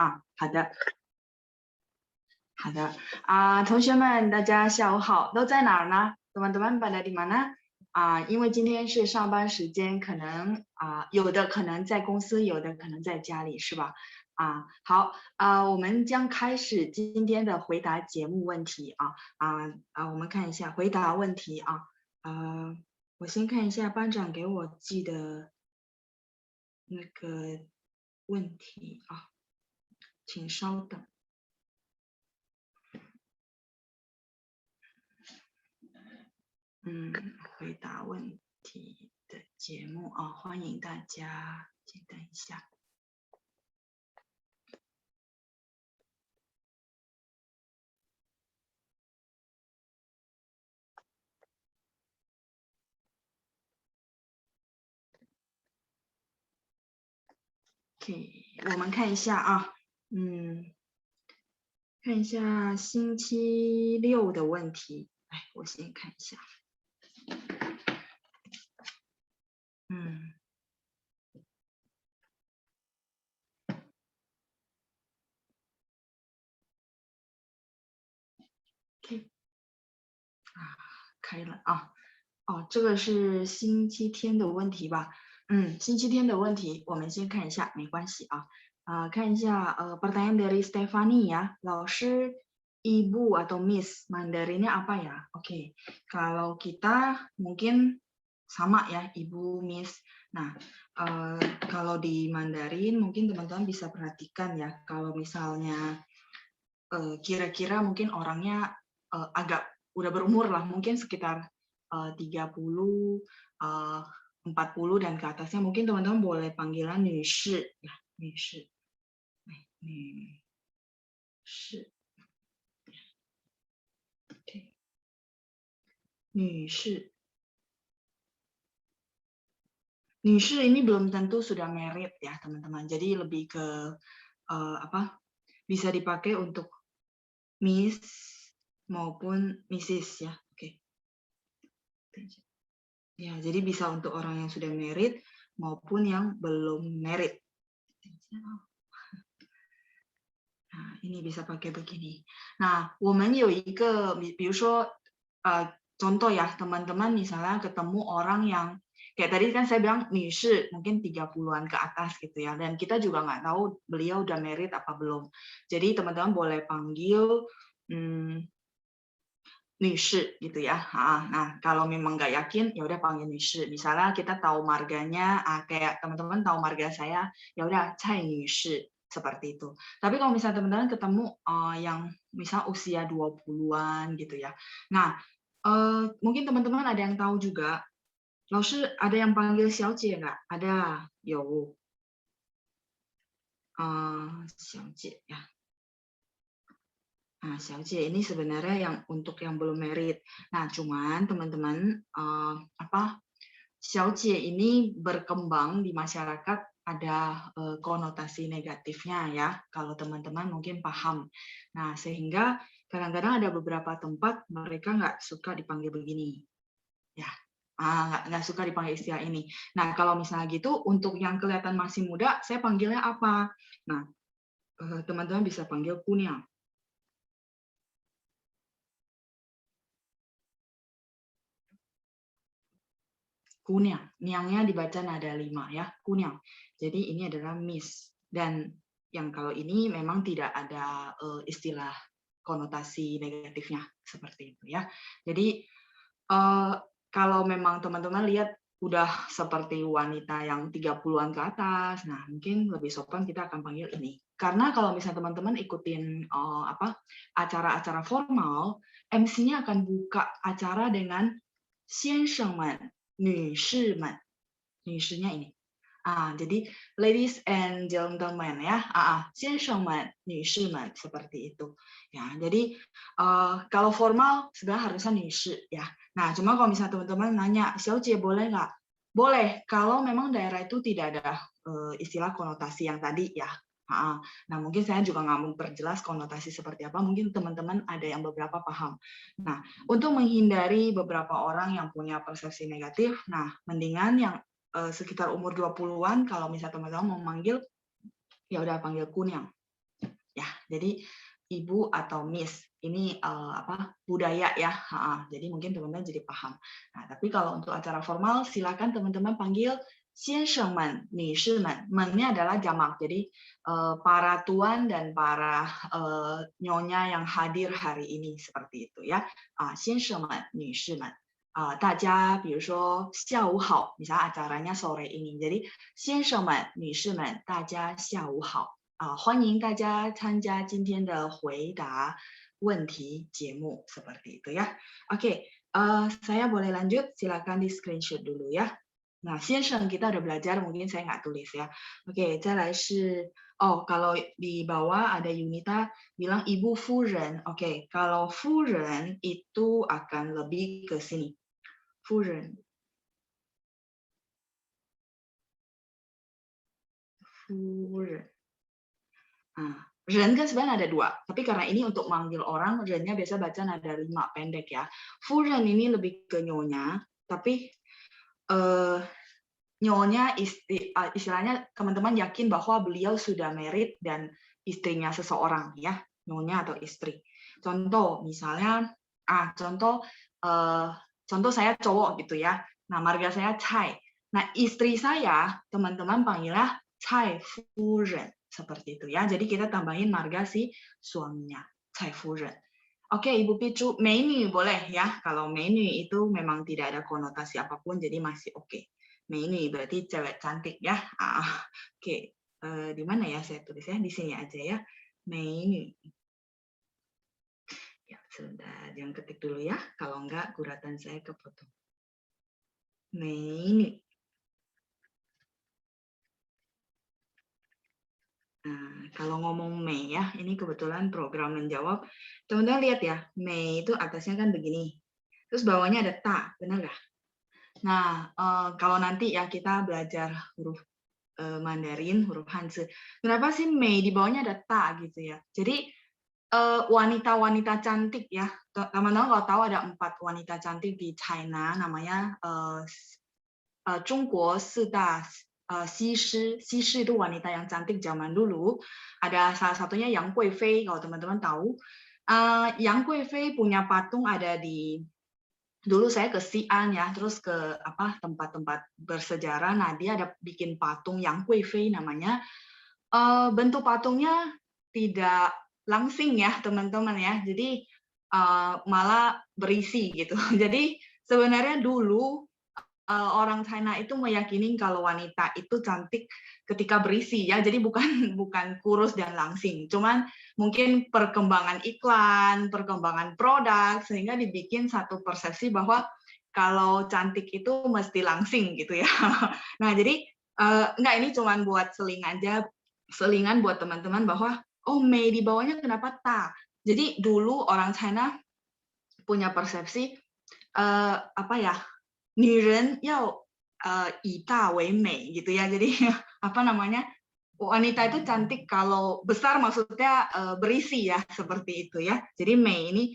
啊，好的，好的同学们，大家下午好，都在哪儿呢？teman-teman pada di mana？因为今天是上班时间，可能有的可能在公司，有的可能在家里，是吧？好，我们将开始今天的回答节目问题我们看一下回答问题我先看一下班长给我寄的那个问题请稍等。回答问题的节目欢迎大家，请等一下。OK， 我们看一下看一下星期六的问题。我先看一下。开了这个是星期天的问题吧？星期天的问题我们先看一下，没关系看一下pertanyaan dari Stephanie ya, 老师 ibu atau miss Mandarinnya apa ya? Oke, kalau kita mungkin sama ya, ibu, miss. Nah, kalau di Mandarin mungkin teman-teman bisa perhatikan ya, kalau misalnya kira-kira mungkin orangnya agak udah berumur lah, mungkin sekitar 30, 40 dan ke atasnya, mungkin teman-teman boleh panggilan 女士ya, 女士. 女士. Oke. 女士. 女士 ini belum tentu sudah married ya, teman-teman. Jadi lebih ke bisa dipakai untuk Miss maupun Mrs ya. Oke. Ya, jadi bisa untuk orang yang sudah married maupun yang belum married. Nah, ini bisa pakai begini. Nah, 我们有一个比如说contoh ya, teman-teman misalnya ketemu orang yang kayak tadi kan saya bilang 女士 mungkin 30-an ke atas gitu ya, dan kita juga nggak tahu beliau udah married apa belum. Jadi teman-teman boleh panggil 女士 gitu ya. Nah, kalau memang nggak yakin ya udah panggil 女士. Misalnya kita tahu marganya kayak teman-teman tahu marga saya, ya udah 蔡女士 seperti itu. Tapi kalau misalnya teman-teman ketemu yang misal usia 20-an gitu ya. Nah, mungkin teman-teman ada yang tahu juga, 老师 ada yang panggil 小姐 nggak? Ada, 有 小姐 ya. Nah, 小姐 ini sebenarnya yang untuk yang belum married. Nah, cuman teman-teman 小姐 ini berkembang di masyarakat ada konotasi negatifnya ya, kalau teman-teman mungkin paham. Nah, sehingga kadang-kadang ada beberapa tempat mereka nggak suka dipanggil begini. Ya, nggak suka dipanggil istilah ini. Nah, kalau misalnya gitu, untuk yang kelihatan masih muda, saya panggilnya apa? Nah, teman-teman bisa panggil kunyah. Kunyang, niangnya dibaca nada 5 ya, kunyang. Jadi ini adalah miss. Dan yang kalau ini memang tidak ada istilah konotasi negatifnya seperti itu ya. Jadi kalau memang teman-teman lihat udah seperti wanita yang 30-an ke atas, nah mungkin lebih sopan kita akan panggil ini. Karena kalau misalnya teman-teman ikutin acara-acara formal, MC-nya akan buka acara dengan 先生们 女士们, 女士nya ini. Jadi ladies and gentlemen ya, 先生们, 女士们 seperti itu. Ya, jadi kalau formal sebenarnya harusnya 女士 ya. Nah, cuma kalau misalnya teman-teman nanya, 小姐 boleh nggak? Boleh, kalau memang daerah itu tidak ada istilah konotasi yang tadi ya. Nah, mungkin saya juga nggak mau perjelas konotasi seperti apa, mungkin teman-teman ada yang beberapa paham. Nah, untuk menghindari beberapa orang yang punya persepsi negatif, nah, mendingan yang sekitar umur 20-an, kalau misalnya teman-teman mau manggil, ya udah panggil kunyang. ya. Jadi ibu atau miss ini budaya ya. Jadi mungkin teman-teman jadi paham. Nah, tapi kalau untuk acara formal silakan teman-teman panggil 先生们、女士们，mennya adalah jamak. Jadi para tuan dan para nyonya yang hadir hari ini seperti itu ya. 先生们、女士们。大家比如说下午好, misalnya acaranya sore ini. Jadi 先生们、女士们，大家下午好。欢迎大家参加今天的回答问题节目seperti itu ya. Oke, saya boleh lanjut, silakan di screenshot dulu ya. Nah, 先生 kita udah belajar, mungkin saya nggak tulis ya. Oke, 再来是 kalau di bawah ada Yunita bilang ibu 夫人. Oke, kalau 夫人 itu akan lebih ke sini. 夫人. 夫人. Ren kan sebenarnya ada 2, tapi karena ini untuk manggil orang, rennya biasa baca nada 5 pendek ya. 夫人 ini lebih ke nyonya, tapi nyonya istilahnya teman-teman yakin bahwa beliau sudah married dan istrinya seseorang ya, nyonya atau istri. Contoh misalnya contoh saya cowok gitu ya. Nah, marga saya Cai. Nah, istri saya teman-teman panggilnya Cai Furen seperti itu ya. Jadi kita tambahin marga si suaminya, Cai Furen. Oke, Ibu Picu, menu boleh ya. Kalau menu itu memang tidak ada konotasi apapun, jadi masih oke. Menu berarti cewek cantik ya. Oke, di mana ya saya tulisnya? Di sini aja ya. Menu. Ya, sebentar, jangan ketik dulu ya. Kalau enggak, guratan saya kepotong. Menu. Nah, kalau ngomong Mei ya, ini kebetulan program menjawab. Teman-teman lihat ya, Mei itu atasnya kan begini. Terus bawahnya ada ta, benar nggak? Nah, kalau nanti ya kita belajar huruf Mandarin, huruf Hanzi. Kenapa sih Mei di bawahnya ada ta gitu ya? Jadi wanita-wanita cantik ya. Teman-teman kalau tahu ada 4 wanita cantik di China, namanya Zhongguo Sida Xi Shi itu wanita yang cantik zaman dulu. Ada salah satunya Yang Guifei, kalau teman-teman tahu. Yang Guifei punya patung ada di, dulu saya ke Xi'an ya, terus ke tempat-tempat bersejarah. Nah, dia ada bikin patung Yang Guifei namanya. Bentuk patungnya tidak langsing ya, teman-teman ya. Jadi malah berisi gitu. Jadi sebenarnya dulu orang China itu meyakini kalau wanita itu cantik ketika berisi ya, jadi bukan kurus dan langsing, cuman mungkin perkembangan iklan, perkembangan produk sehingga dibikin satu persepsi bahwa kalau cantik itu mesti langsing gitu ya. Nah jadi enggak, ini cuman buat selingan buat teman-teman bahwa Mei di bawahnya kenapa ta? Jadi dulu orang China punya persepsi 女人要以大为美gitu ya. Jadi wanita itu cantik kalau besar, maksudnya berisi ya, seperti itu ya. Jadi Mei ini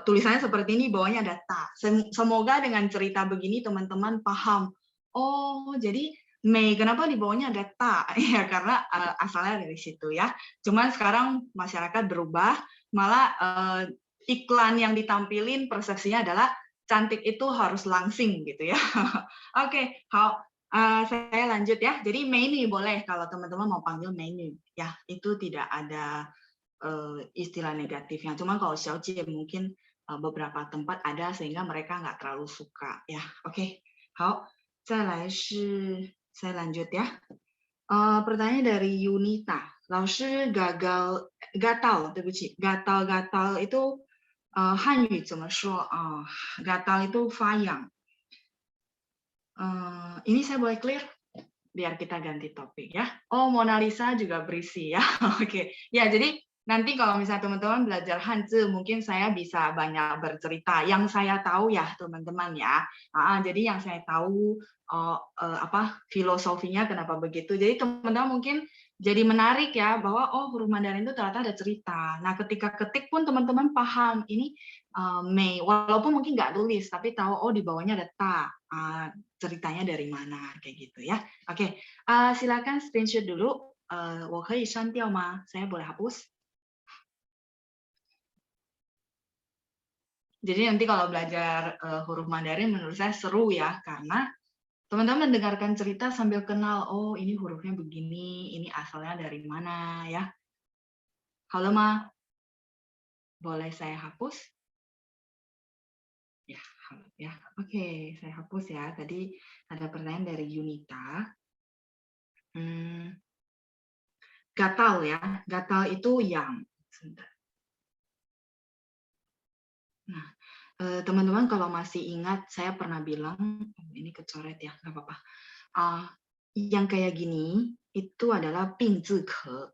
tulisannya seperti ini, bawahnya ada ta. Semoga dengan cerita begini teman-teman paham. Oh, jadi Mei kenapa di bawahnya ada ta? Ya karena asalnya dari situ ya. Cuman sekarang masyarakat berubah, malah iklan yang ditampilin persepsinya adalah cantik itu harus langsing gitu ya. Oke, saya lanjut ya. Jadi menu boleh kalau teman-teman mau panggil menu ya, itu tidak ada istilah negatifnya. Cuma kalau xiaojie mungkin beberapa tempat ada sehingga mereka nggak terlalu suka ya. Oke, 好，再来是 saya lanjut ya. Pertanyaan dari Yunita. 老师 gatal, 对不起, gatal itu 汉语怎么说啊？gatal itu 发痒。Ini saya boleh clear? Biar kita ganti topik ya. Mona Lisa juga berisi ya. Oke. Ya, jadi nanti kalau misalnya teman-teman belajar Hanzi, mungkin saya bisa banyak bercerita. Yang saya tahu ya, teman-teman ya. Jadi yang saya tahu filosofinya kenapa begitu. Jadi teman-teman mungkin jadi menarik ya bahwa huruf Mandarin itu ternyata ada cerita. Nah, ketika ketik pun teman-teman paham ini Mei, walaupun mungkin nggak tulis, tapi tahu di bawahnya ada ta, ceritanya dari mana kayak gitu ya. Oke, silakan screenshot dulu. 我可以删掉吗? Saya boleh hapus? Jadi nanti kalau belajar huruf Mandarin menurut saya seru ya, karena teman-teman mendengarkan cerita sambil kenal, oh ini hurufnya begini, ini asalnya dari mana ya. Halo Ma, boleh saya hapus? Ya, halo ya. Oke, saya hapus ya. Tadi ada pertanyaan dari Yunita. Gatal ya, gatal itu yang. Sebentar. Nah, teman-teman kalau masih ingat, saya pernah bilang, ini kecoret ya, nggak apa-apa. Yang kayak gini itu adalah 病字壳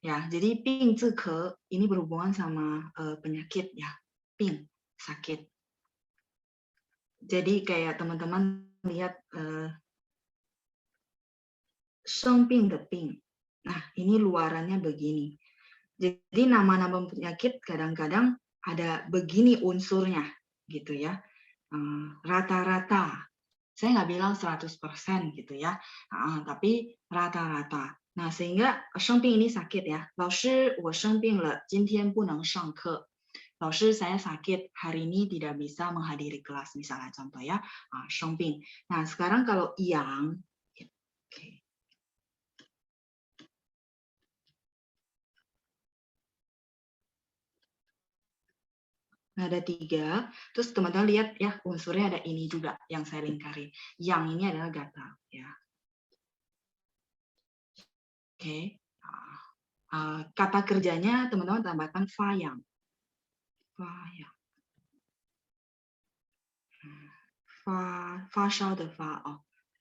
ya. Jadi 病字壳 ini berhubungan sama penyakit ya, 病 sakit. Jadi kayak teman-teman lihat 生病的病. Nah, ini luarannya begini. Jadi nama-nama penyakit kadang-kadang ada begini unsurnya gitu ya. Rata-rata. Saya nggak bilang 100% gitu ya. Tapi rata-rata. Nah, sehingga 生病 ini sakit ya. 老师，我生病了，今天不能上课。老师, saya sakit, hari ini tidak bisa menghadiri kelas, misalnya contoh ya, 生病. Nah, sekarang kalau yang, okay. Nah, ada 3, terus teman-teman lihat ya, unsurnya ada ini juga yang saya lingkari. Yang ini adalah gatal ya. Oke. Kata kerjanya teman-teman tambahkan fayang. Fayang. Fa shao de fa,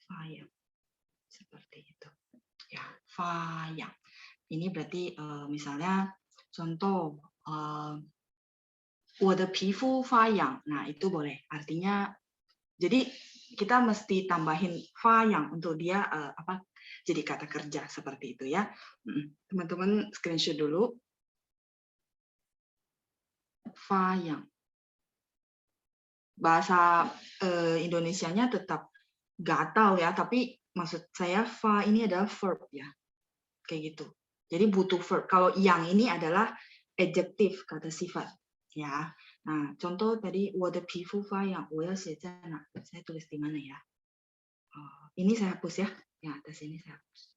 fayang. Seperti itu. Ya, fayang. Ini berarti misalnya contoh 我的皮肤发痒. Nah, itu boleh. Artinya jadi kita mesti tambahin fayang untuk dia jadi kata kerja seperti itu ya. Teman-teman screenshot dulu. Fayang. Bahasa Indonesianya tetap gatal ya, tapi maksud saya fa ini adalah verb ya. Kayak gitu. Jadi butuh verb. Kalau yang ini adalah adjective, kata sifat. Ya. Nah, contoh tadi 我的皮肤发痒, 我要写在哪? Saya tulis di mana ya? Ini saya hapus ya. Yang atas ini saya hapus.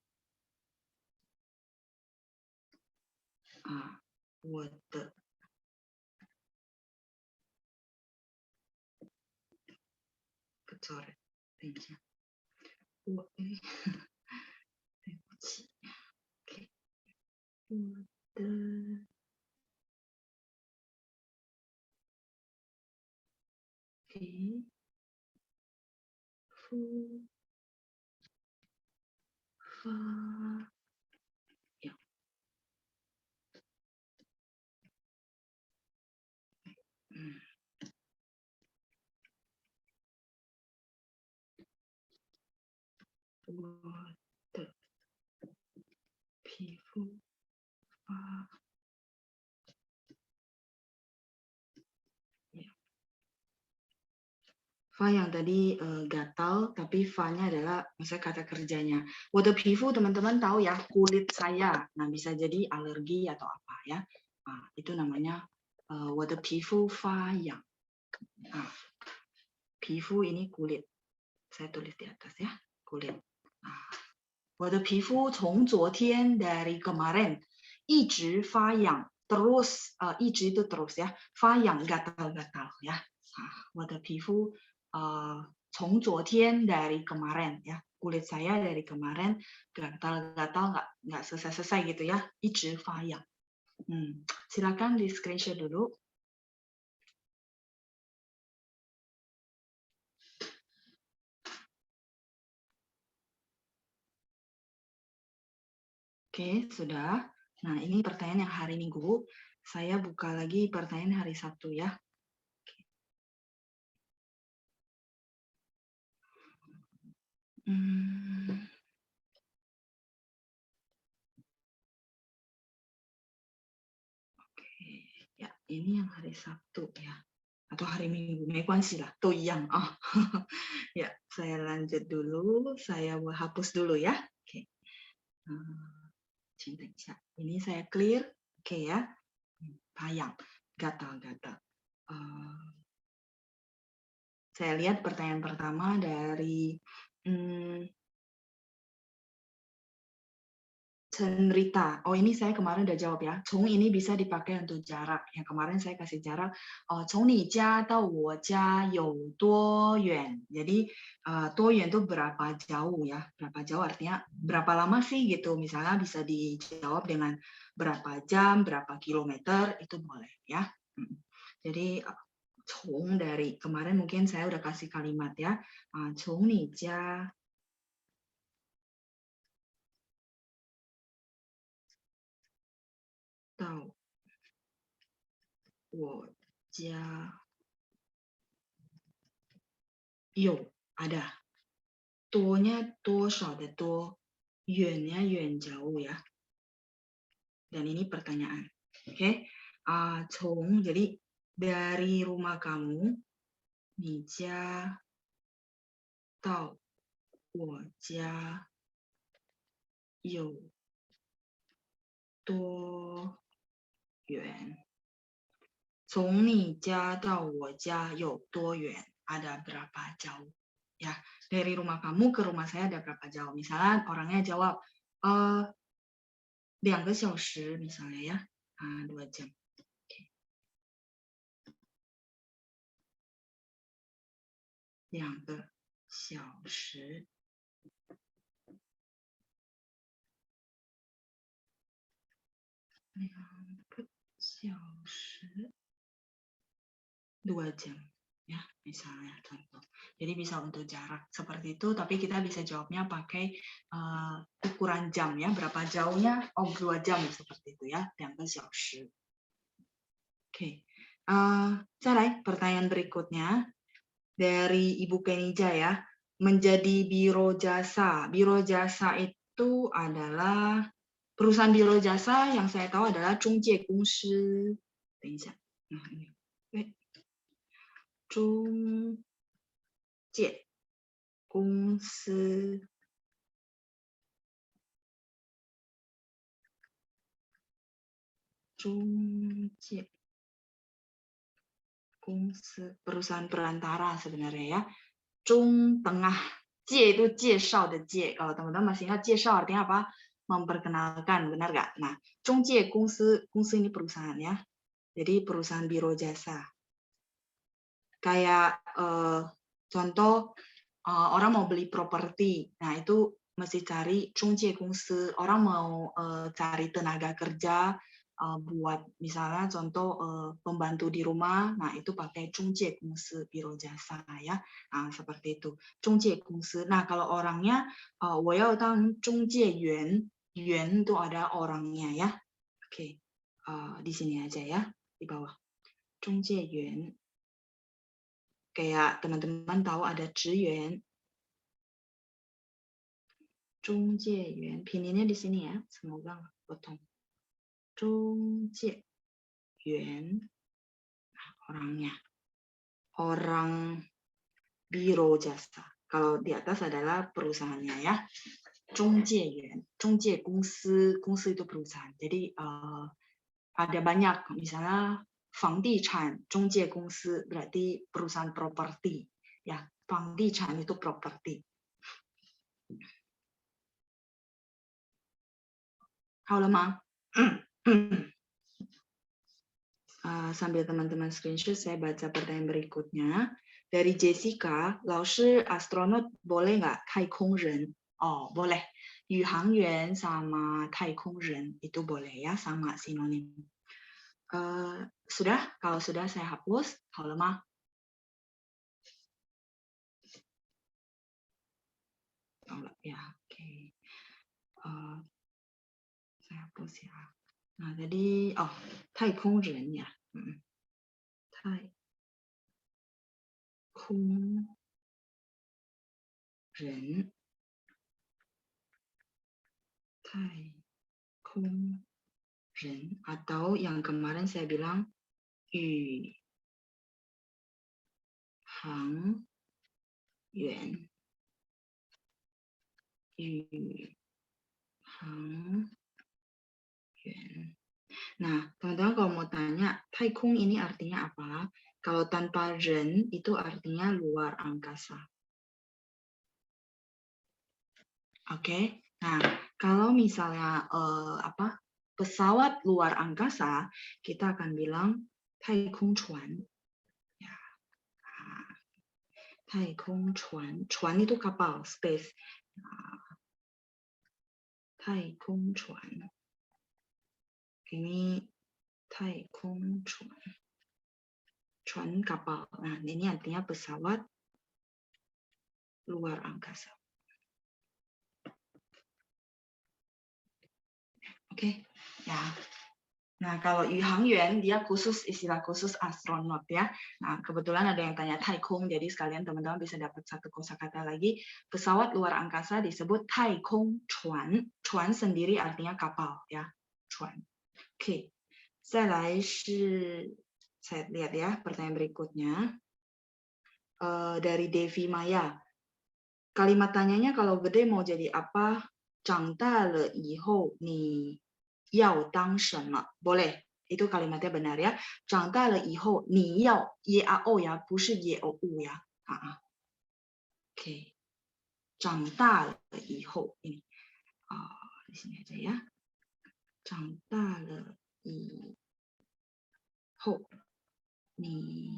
我的 kecoret. 等一下。对不起。OK。我的皮肤发痒。我的皮肤发痒. Fa yang tadi gatal, tapi fa-nya adalah maksudnya kata kerjanya. 我的皮肤 teman-teman tahu ya, kulit saya. Nah, bisa jadi alergi atau apa ya. Itu namanya 我的皮肤发痒. Pifu ini kulit. Saya tulis di atas ya, kulit. 我的皮肤从昨天 dari kemarin 一直发痒 terus 一直 itu terus ya 发痒 gatal-gatal ya. 我的皮肤从昨天 dari kemarin ya, kulit saya dari kemarin gatal-gatal nggak selesai-selesai gitu ya, 一直发痒. Silakan di screenshot dulu. Oke, sudah. Nah, ini pertanyaan yang hari Minggu. Saya buka lagi pertanyaan hari Sabtu ya. Oke, ya ini yang hari Sabtu ya. Atau hari Minggu, 没关系啦，都一样啊。Ya, saya lanjut dulu. Saya hapus dulu ya. Oke. 请等一下. Ini saya clear. Oke ya. Payang, gatal-gatal. Saya lihat pertanyaan pertama dari Cenrita. Oh, ini saya kemarin udah jawab ya. Cong ini bisa dipakai untuk jarak. Yang kemarin saya kasih jarak. Cong ni jia dao wo jia you duo yuan. Jadi, duo yuan itu berapa jauh ya. Berapa jauh artinya berapa lama sih gitu. Misalnya bisa dijawab dengan berapa jam, berapa kilometer, itu boleh ya. Jadi, cong dari kemarin mungkin saya udah kasih kalimat ya. Cong ni jia dao wo jia有 ada. Tonya toshou de to, yuannya yuan jauh ya. Dan ini pertanyaan. Oke. Cong, jadi dari rumah kamu, ni jia dao wo jia you duo yuan. Cong ni jia dao wo jia you duo yuan. Ada berapa jauh? Ya, dari rumah kamu ke rumah saya ada berapa jauh? Misalnya orangnya jawab 2个小时 misalnya ya, 2 jam. Okay. 2个小时 2 小时 2 jam ya, misalnya contoh. Jadi bisa untuk jarak seperti itu, tapi kita bisa jawabnya pakai ukuran jam ya, berapa jauhnya? 2 jam seperti itu ya, 2个小时. Oke. 再来pertanyaan berikutnya dari Ibu Kenija ya. Menjadi biro jasa. Biro jasa itu adalah perusahaan biro jasa yang saya tahu adalah 中介公司. 等一下. Nah, ini. 中介公司 中介公司 perusahaan perantara sebenarnya ya. 中 tengah, 介 itu 介绍的介. Kalau teman-teman masih ingat 介绍 artinya apa? Memperkenalkan, benar nggak? Nah, 中介公司 ini perusahaan ya. Jadi perusahaan biro jasa. Kayak contoh orang mau beli properti, nah itu mesti cari 中介公司. Orang mau cari tenaga kerja buat misalnya contoh pembantu di rumah, nah itu pakai 中介公司 biro jasa ya. Nah, seperti itu. 中介公司. Nah, kalau orangnya 我要当中介员, 员 itu ada orangnya ya. Oke. Di sini aja ya, di bawah. 中介员. Kayak teman-teman tahu ada 职员, 中介员, pinginnya di sini ya, semoga potong. 中介员, orangnya, orang biro jasa. Kalau di atas adalah perusahaannya ya. 中介员, 中介公司, 公司 itu perusahaan. Jadi ada banyak, misalnya 房地产中介公司 berarti perusahaan properti ya. 房地产 itu properti. Sambil teman-teman screenshot, saya baca pertanyaan berikutnya. Dari Jessica, 老师 astronot boleh nggak 太空人? Oh, boleh. 宇航员 sama 太空人 itu boleh ya, sama sinonim. Sudah? Kalau sudah saya hapus. 好了吗? Ya, oke. Saya hapus ya. Nah, tadi, 太空人 ya. 太空人. 太空人 atau yang kemarin saya bilang 宇航员 宇航员 Nah, teman-teman kalau mau tanya, taikung ini artinya apa? Kalau tanpa ren itu artinya luar angkasa. Oke. Nah, kalau misalnya pesawat luar angkasa, kita akan bilang taikung chuan. Ya. Taikung chuan. Chuan itu kapal, space. Taikung chuan. Ini taikung chuan. Chuan kapal. Nah, ini artinya pesawat luar angkasa. Oke, ya. Nah, kalau Yuhangyuan dia khusus istilah khusus astronot ya. Nah, kebetulan ada yang tanya taikung, jadi sekalian teman-teman bisa dapat satu kosakata lagi. Pesawat luar angkasa disebut taikung chuan. Chuan sendiri artinya kapal ya, chuan. Oke, saya lihat ya pertanyaan berikutnya. Dari Devi Maya. Kalimat tanyanya kalau gede mau jadi apa? 长大了以后你要当什么? Boleh. Itu kalimatnya benar ya. 长大了以后你要 yao ya, 不是 yeo ya. Oke. 长大了以后 ini. Di sini aja ya. 长大了以后你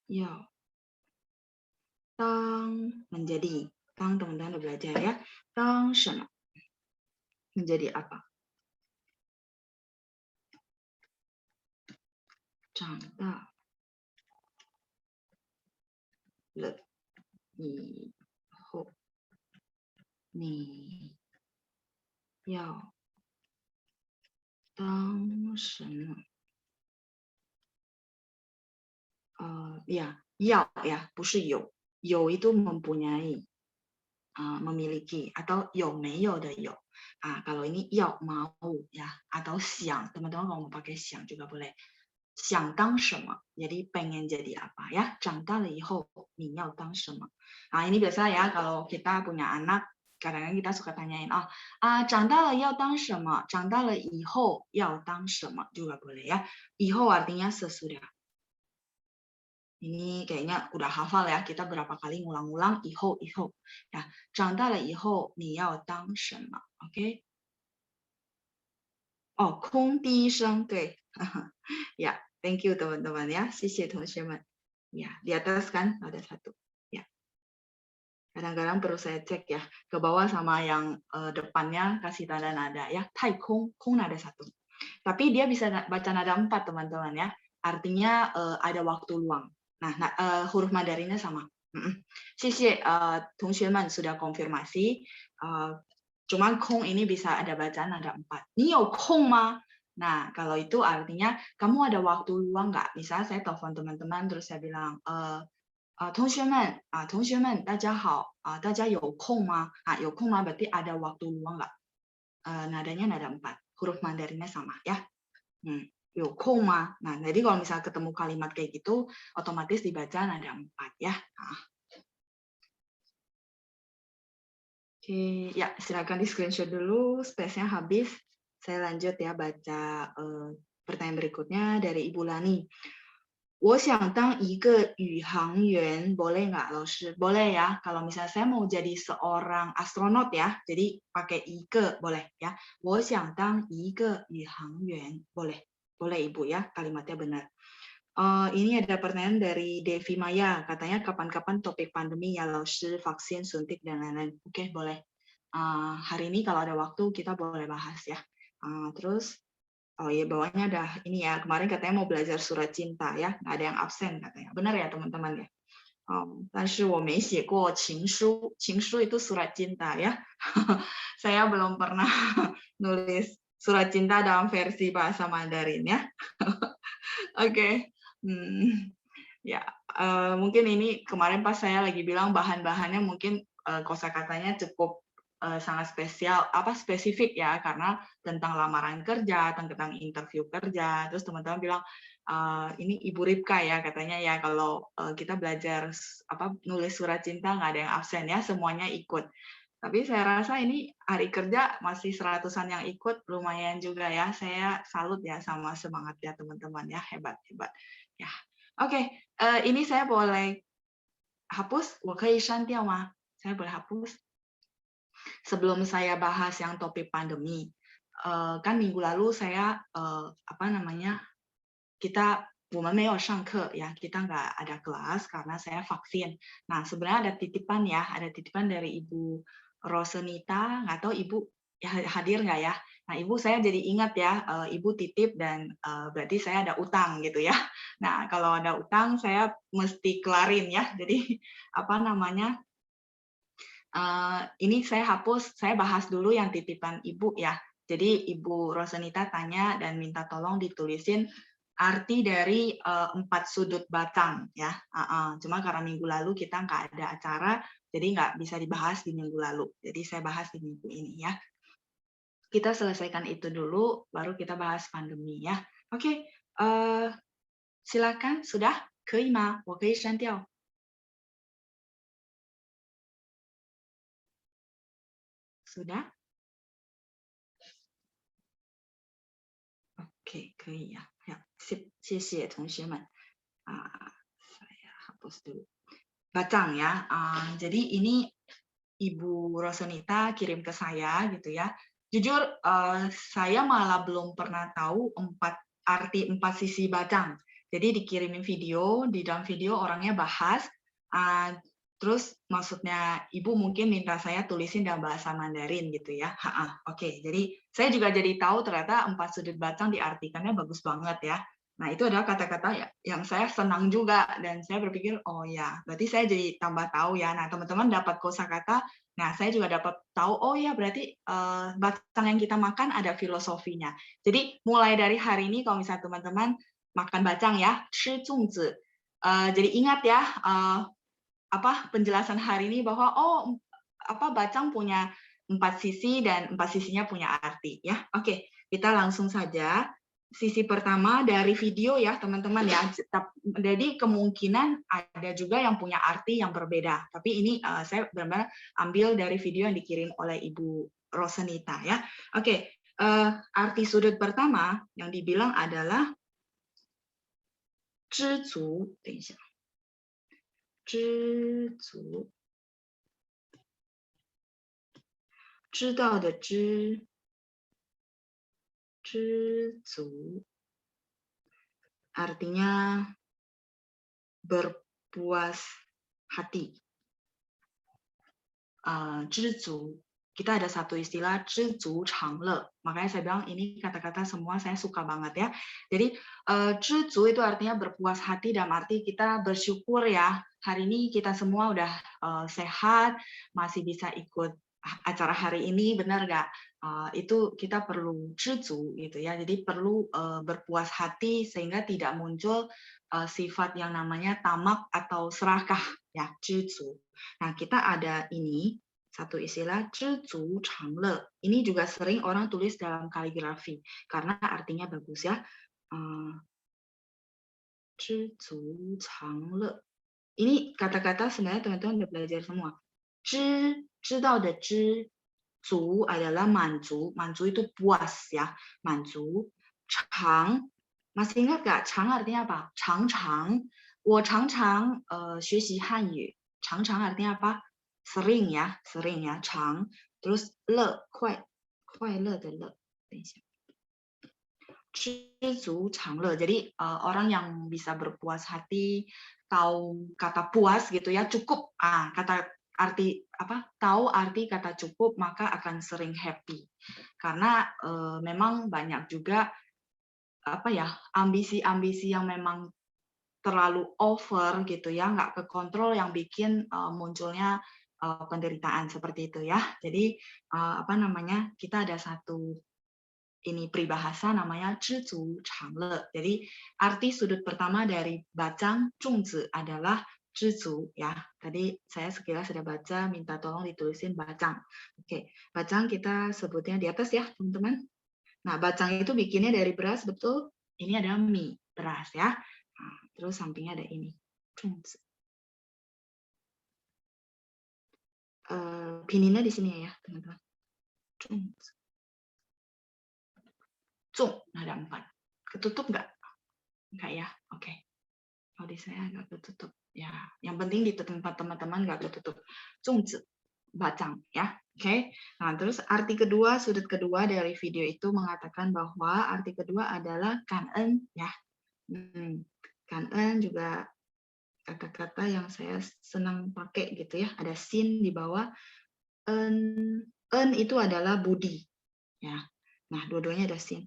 要当 menjadi. Tang teman-teman udah belajar ya. Tang 什么? Menjadi apa? 长大了以后，你要当什么？ya, 要 ya, 不是有，有 itu mempunyai, memiliki atau 有没有的有. Kalau ini 要 mau ya atau 想, teman-teman kalau mau pakai 想 juga boleh. 想当什么, jadi pengen jadi apa ya. 长大了以后你要当什么? Ini biasa ya kalau kita punya anak, kadang-kadang kita suka tanyain, 长大了要当什么? 长大了以后要当什么? Juga boleh ya. 以后 artinya sesudah. Ini kayaknya udah hafal ya, kita berapa kali ngulang-ngulang 以后 ya. 长大了以后你要当什么? Oke. Oh, 空第一声, 对. Ya, thank you teman-teman ya. 谢谢同学们. Ya, di atas kan ada satu. Ya. Kadang-kadang perlu saya cek ya, ke bawah sama yang depannya kasih tanda nada ya. Taikung, kung nada satu. Tapi dia bisa baca nada 4 teman-teman ya. Artinya ada waktu luang. Nah, huruf Mandarinnya sama. 谢谢同学们 sudah konfirmasi. Cuman kong ini bisa ada bacaan nada 4. Ni you kong ma? Nah, kalau itu artinya kamu ada waktu luang nggak? Misalnya saya telepon teman-teman terus saya bilang, 同学们大家好，大家有空吗？有空吗 berarti ada waktu luang nggak? Nadanya nada 4. Huruf Mandarinnya sama ya. 有空吗? Nah, jadi kalau misalnya ketemu kalimat kayak gitu, otomatis dibaca nada 4 ya. Oke, ya silakan di screenshot dulu, space-nya habis. Saya lanjut ya baca pertanyaan berikutnya dari Ibu Lani. 我想当一个宇航员, boleh nggak, 老师? Boleh ya, kalau misalnya saya mau jadi seorang astronot ya, jadi pakai 一个 boleh ya. 我想当一个宇航员, boleh. Boleh Ibu ya, kalimatnya benar. Ini ada pertanyaan dari Devi Maya, katanya kapan-kapan topik pandemi ya, 老师, vaksin, suntik, dan lain-lain. Oke, boleh. Hari ini kalau ada waktu kita boleh bahas ya. Terus, oh ya bawahnya ada ini ya, kemarin katanya mau belajar surat cinta ya, nggak ada yang absen katanya. Benar ya teman-teman ya? 但是我没写过情书，情书 itu surat cinta ya. Saya belum pernah nulis surat cinta dalam versi bahasa Mandarin ya. Oke. Ya, mungkin ini kemarin pas saya lagi bilang bahan-bahannya mungkin kosakatanya cukup sangat spesifik ya, karena tentang lamaran kerja, tentang interview kerja. Terus teman-teman bilang ini Ibu Ripka ya katanya ya, kalau kita belajar nulis surat cinta nggak ada yang absen ya, semuanya ikut. Tapi saya rasa ini hari kerja masih seratusan yang ikut, lumayan juga ya. Saya salut ya sama semangatnya teman-teman ya, hebat hebat. Ya, oke. Ini saya boleh hapus? 我可以删掉吗? Saya boleh hapus? Sebelum saya bahas yang topik pandemi, kan minggu lalu saya apa namanya, kita 我们没有上课 ya, kita nggak ada kelas karena saya vaksin. Nah, sebenarnya ada titipan ya, ada titipan dari Ibu Rosenita, nggak tahu Ibu hadir nggak ya? Nah, Ibu saya jadi ingat ya, Ibu titip dan berarti saya ada utang gitu ya. Nah, kalau ada utang saya mesti kelarin ya. Jadi apa namanya? Ini saya hapus, saya bahas dulu yang titipan Ibu ya. Jadi Ibu Rosenita tanya dan minta tolong ditulisin arti dari 4 sudut batang ya. Cuma karena minggu lalu kita nggak ada acara, jadi nggak bisa dibahas di minggu lalu. Jadi saya bahas di minggu ini ya. Kita selesaikan itu dulu, baru kita bahas pandemi ya. Oke, silakan sudah? 可以吗？我可以删掉。sudah? Oke, 可以呀。Ya, sip, 谢谢同学们。Saya hapus dulu. Bacang ya. Jadi ini Ibu Rosenita kirim ke saya gitu ya. Jujur saya malah belum pernah tahu arti 4 sisi bacang. Jadi dikirimin video, di dalam video orangnya bahas, terus maksudnya Ibu mungkin minta saya tulisin dalam bahasa Mandarin gitu ya. Oke, jadi saya juga jadi tahu ternyata 4 sudut bacang diartikannya bagus banget ya. Nah, itu adalah kata-kata yang saya senang juga dan saya berpikir, oh ya, berarti saya jadi tambah tahu ya. Nah, teman-teman dapat kosakata, nah saya juga dapat tahu, oh ya, berarti bacang yang kita makan ada filosofinya. Jadi mulai dari hari ini kalau misalnya teman-teman makan bacang ya, 吃粽子. Jadi ingat ya, penjelasan hari ini bahwa bacang punya 4 sisi dan 4 sisinya punya arti ya. Oke, kita langsung saja. Sisi pertama dari video ya teman-teman ya. Jadi kemungkinan ada juga yang punya arti yang berbeda. Tapi ini saya benar-benar ambil dari video yang dikirim oleh Ibu Rosenita ya. Oke, arti sudut pertama yang dibilang adalah 知足。等一下，知足，知道的知，知足。Artinya berpuas hati. 知足, kita ada satu istilah 知足常乐. Makanya saya bilang ini kata-kata semua saya suka banget ya. Jadi 知足 itu artinya berpuas hati dalam arti kita bersyukur ya. Hari ini kita semua udah sehat, masih bisa ikut acara hari ini, benar nggak? Itu kita perlu 知足 gitu ya. Jadi perlu berpuas hati sehingga tidak muncul sifat yang namanya tamak atau serakah ya, 知足. Nah, kita ada ini satu istilah 知足常乐. Ini juga sering orang tulis dalam kaligrafi karena artinya bagus ya. 知足常乐. Ini kata-kata sebenarnya teman-teman udah belajar semua. 知道的知, 足 adalah 满足, 满足 itu puas ya, 满足. 常, masih ingat nggak? 常 artinya apa? 常常, 我常常学习汉语. 常常 artinya apa? Sering ya, sering ya, 常. Terus 乐, 快乐的乐. 等一下。知足常乐. Jadi orang yang bisa berpuas hati, tahu kata puas gitu ya, cukup. Tahu arti kata cukup, maka akan sering happy. Karena memang banyak juga ambisi-ambisi yang memang terlalu over gitu ya, nggak kekontrol yang bikin munculnya penderitaan seperti itu ya. Jadi kita ada satu ini peribahasa namanya 知足常乐. Jadi arti sudut pertama dari bacang 粽子 adalah 知足 ya. Tadi saya sekilas sudah baca, minta tolong ditulisin bacang. Oke, bacang kita sebutnya di atas ya, teman-teman. Nah, bacang itu bikinnya dari beras, betul? Ini adalah mie, beras ya. Nah, terus sampingnya ada ini, 粽子. pininnya di sini ya, teman-teman. Zung, ada 4. Ketutup nggak? Enggak ya? Oke. Kalau di saya nggak ketutup. Ya, yang penting di tempat teman-teman nggak ketutup. Zongzi, bacang ya. Oke. Nah, terus arti kedua, sudut kedua dari video itu mengatakan bahwa arti kedua adalah kanen ya. Kanen juga kata-kata yang saya senang pakai gitu ya. Ada sin di bawah. En itu adalah budi ya. Nah, dua-duanya ada sin.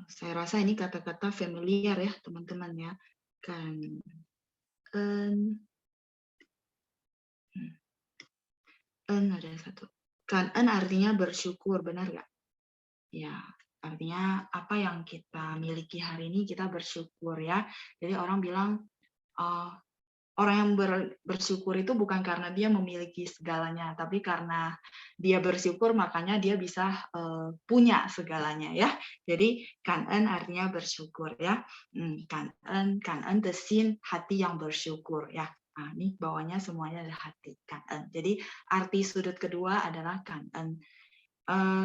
Saya rasa ini kata-kata familiar ya teman-teman ya. Kan ada satu. Kan artinya bersyukur, benar nggak? Ya, artinya apa yang kita miliki hari ini kita bersyukur ya. Jadi orang bilang orang yang bersyukur itu bukan karena dia memiliki segalanya, tapi karena dia bersyukur makanya dia bisa punya segalanya ya. Jadi kanen artinya bersyukur ya. Kanen desin hati yang bersyukur ya. Nah, ini bawahnya semuanya adalah hati kanen. Jadi arti sudut kedua adalah kanen.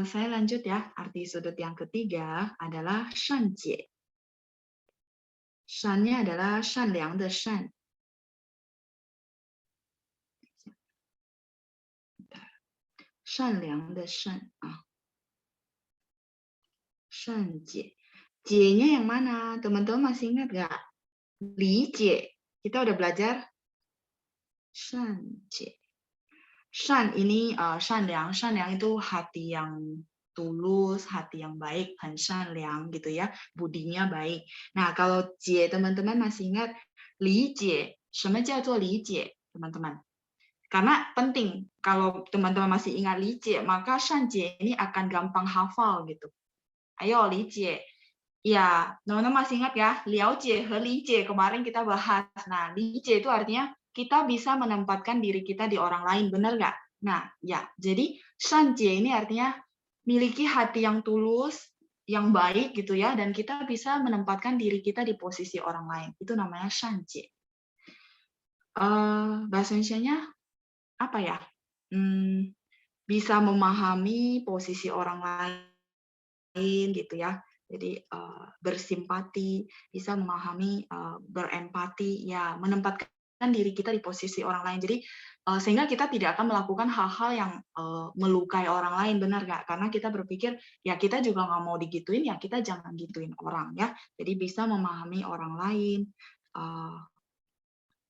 Saya lanjut ya. Arti sudut yang ketiga adalah shanjie. Shannya adalah shanliang de shan. 善良的善啊，善解。J-nya yang mana? Teman-teman masih ingat nggak? Li-jie. Kita udah belajar shan-jie. Shan ini shanliang. Shanliang itu hati yang tulus, hati yang baik, han shanliang gitu ya. Budinya baik. Nah, kalau jie teman-teman masih ingat li-jie. 什么叫做理解, teman-teman? Karena penting, kalau teman-teman masih ingat Li-jie, maka Shan-jie ini akan gampang hafal gitu. Ayo Li-jie. Ya, teman-teman masih ingat ya, Liao-jie和Li-jie kemarin kita bahas. Nah, Li-jie itu artinya kita bisa menempatkan diri kita di orang lain, benar nggak? Nah, ya, jadi Shan-jie ini artinya miliki hati yang tulus, yang baik gitu ya, dan kita bisa menempatkan diri kita di posisi orang lain. Itu namanya Shan-jie. Bahasa Indonesianya apa ya, bisa memahami posisi orang lain gitu ya. Jadi bersimpati, bisa memahami, berempati, ya menempatkan diri kita di posisi orang lain. Jadi sehingga kita tidak akan melakukan hal-hal yang melukai orang lain, benar nggak? Karena kita berpikir ya kita juga nggak mau digituin, ya kita jangan gituin orang ya. Jadi bisa memahami orang lain,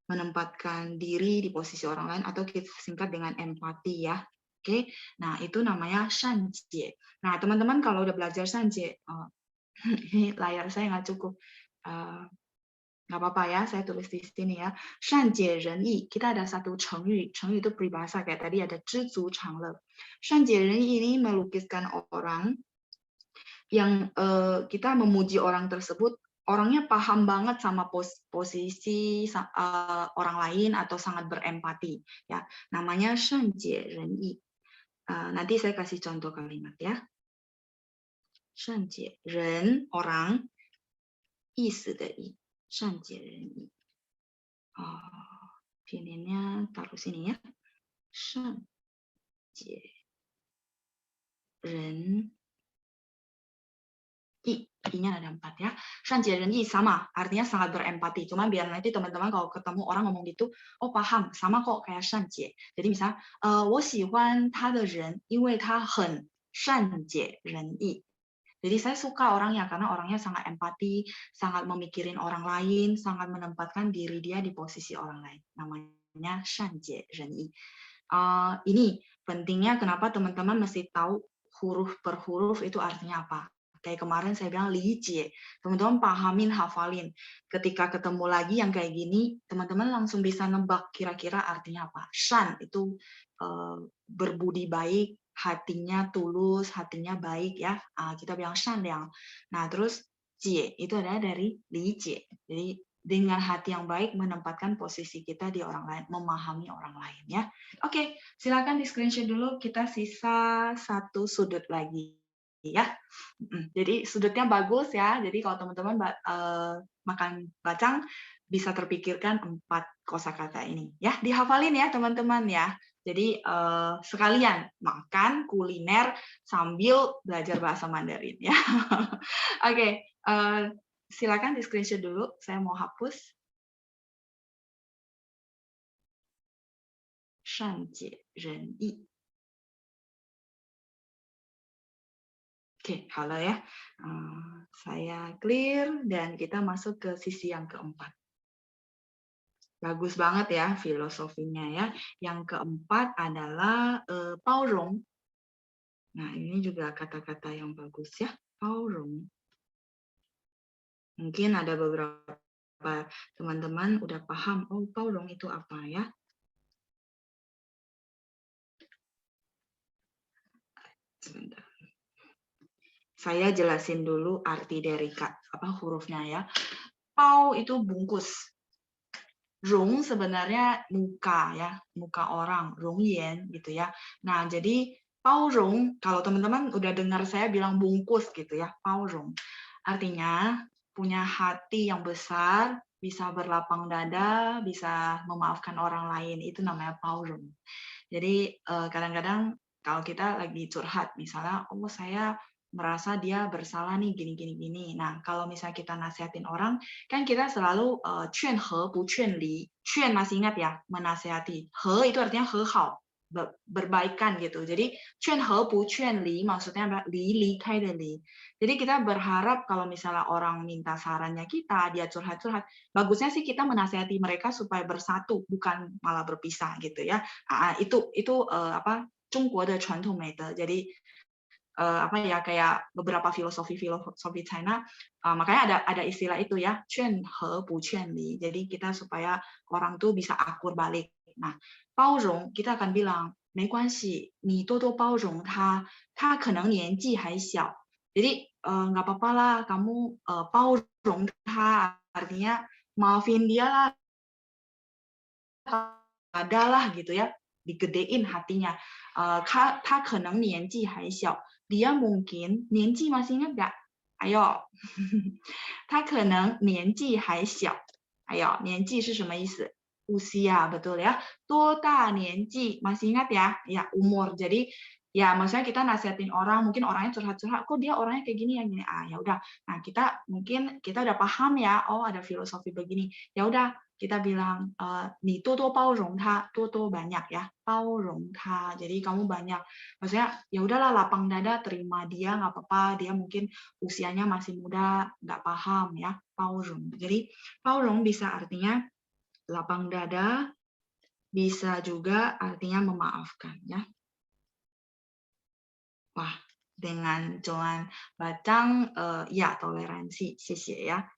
menempatkan diri di posisi orang lain atau kita singkat dengan empati ya. Oke. Nah, itu namanya shanjie. Nah, teman-teman kalau udah belajar shanjie, layar saya nggak cukup. Nggak apa-apa ya, saya tulis di sini ya. Shanjie renyi. Kita ada satu chengyu. Chengyu itu peribahasa kayak tadi ada zhizu changle. Shanjie renyi ini melukiskan orang yang kita memuji orang tersebut, orangnya paham banget sama posisi orang lain atau sangat berempati ya, namanya shanjie renyi. Nanti saya kasih contoh kalimat ya. Shanjie ren orang, isi de yi, shanjie renyi. Pininnya taruh sini ya. Shanjie ren I-nya ada 4 ya. Shanjie renyi sama, artinya sangat berempati. Cuma biar nanti teman-teman kalau ketemu orang ngomong gitu, oh paham, sama kok kayak Shanjie. Jadi misal, 我喜欢他的人，因为他很善解人意. Jadi saya suka orangnya karena orangnya sangat empati, sangat memikirin orang lain, sangat menempatkan diri dia di posisi orang lain. Namanya shanjie renyi. Ini pentingnya kenapa teman-teman mesti tahu huruf per huruf itu artinya apa. Kayak kemarin saya bilang li-jie, teman-teman pahamin, hafalin. Ketika ketemu lagi yang kayak gini, teman-teman langsung bisa nebak kira-kira artinya apa. Shan itu berbudi baik, hatinya tulus, hatinya baik ya. Kita bilang shanliang. Nah, terus jie itu adalah dari li-jie. Jadi dengan hati yang baik menempatkan posisi kita di orang lain, memahami orang lain ya. Oke, silakan di screenshot dulu, kita sisa satu sudut lagi ya. Jadi sudutnya bagus ya. Jadi kalau teman-teman makan bacang bisa terpikirkan 4 kosakata ini. Ya, dihafalin ya teman-teman ya. Jadi sekalian makan kuliner sambil belajar bahasa Mandarin ya. Oke, silakan di screenshot dulu. Saya mau hapus. 善解人意. Oke, halo ya. Saya clear dan kita masuk ke sisi yang keempat. Bagus banget ya filosofinya ya. Yang keempat adalah paurong. Nah, ini juga kata-kata yang bagus ya, paurong. Mungkin ada beberapa teman-teman udah paham, oh paurong itu apa ya? Sebentar. Saya jelasin dulu arti dari hurufnya ya. Pau itu bungkus. Rong sebenarnya muka ya, muka orang, rongyan gitu ya. Nah, jadi paurong kalau teman-teman udah dengar saya bilang bungkus gitu ya, paurong. Artinya punya hati yang besar, bisa berlapang dada, bisa memaafkan orang lain, itu namanya paurong. Jadi kadang-kadang kalau kita lagi curhat misalnya, oh saya merasa dia bersalah nih gini gini gini. Nah, kalau misalnya kita nasihatin orang, kan kita selalu cuan he bu cuan li. Cuan masih ingat ya, menasihati. He itu artinya he hao, berbaikan gitu. Jadi cuan he bu cuan li maksudnya li kai de li. Jadi kita berharap kalau misalnya orang minta sarannya kita, dia curhat-curhat, bagusnya sih kita menasihati mereka supaya bersatu, bukan malah berpisah gitu ya. Itu apa? 中国的传统美德. Jadi apa ya kayak beberapa filosofi China makanya ada istilah itu ya 劝和不劝离. Jadi kita supaya orang tuh bisa akur balik. Nah, 包容 kita akan bilang 没关系，你多多包容他，他可能年纪还小。Jadi nggak apa-apa lah kamu 包容他, artinya maafin dia lah, adalah gitu ya, digedein hatinya. 他可能年纪还小, dia mungkin 年纪 masih ingat nggak? Ayo, 他可能年纪还小. Ayo, 年纪是什么意思? Usia, betul ya. 多大年纪 masih ingat ya? Ya, umur. Jadi ya maksudnya kita nasihatin orang, mungkin orangnya curhat-curhat, kok dia orangnya kayak gini ya gini. Ya udah. Nah, kita udah paham ya, oh ada filosofi begini. Ya udah, kita bilang 你多多包容他, 多多 banyak ya, 包容他. Jadi kamu banyak, maksudnya ya udahlah lapang dada terima dia, nggak apa-apa, dia mungkin usianya masih muda, nggak paham ya, 包容. Jadi 包容 bisa artinya lapang dada, bisa juga artinya memaafkan ya. Wah, dengan Joan Batang ya toleransi, 谢谢ya.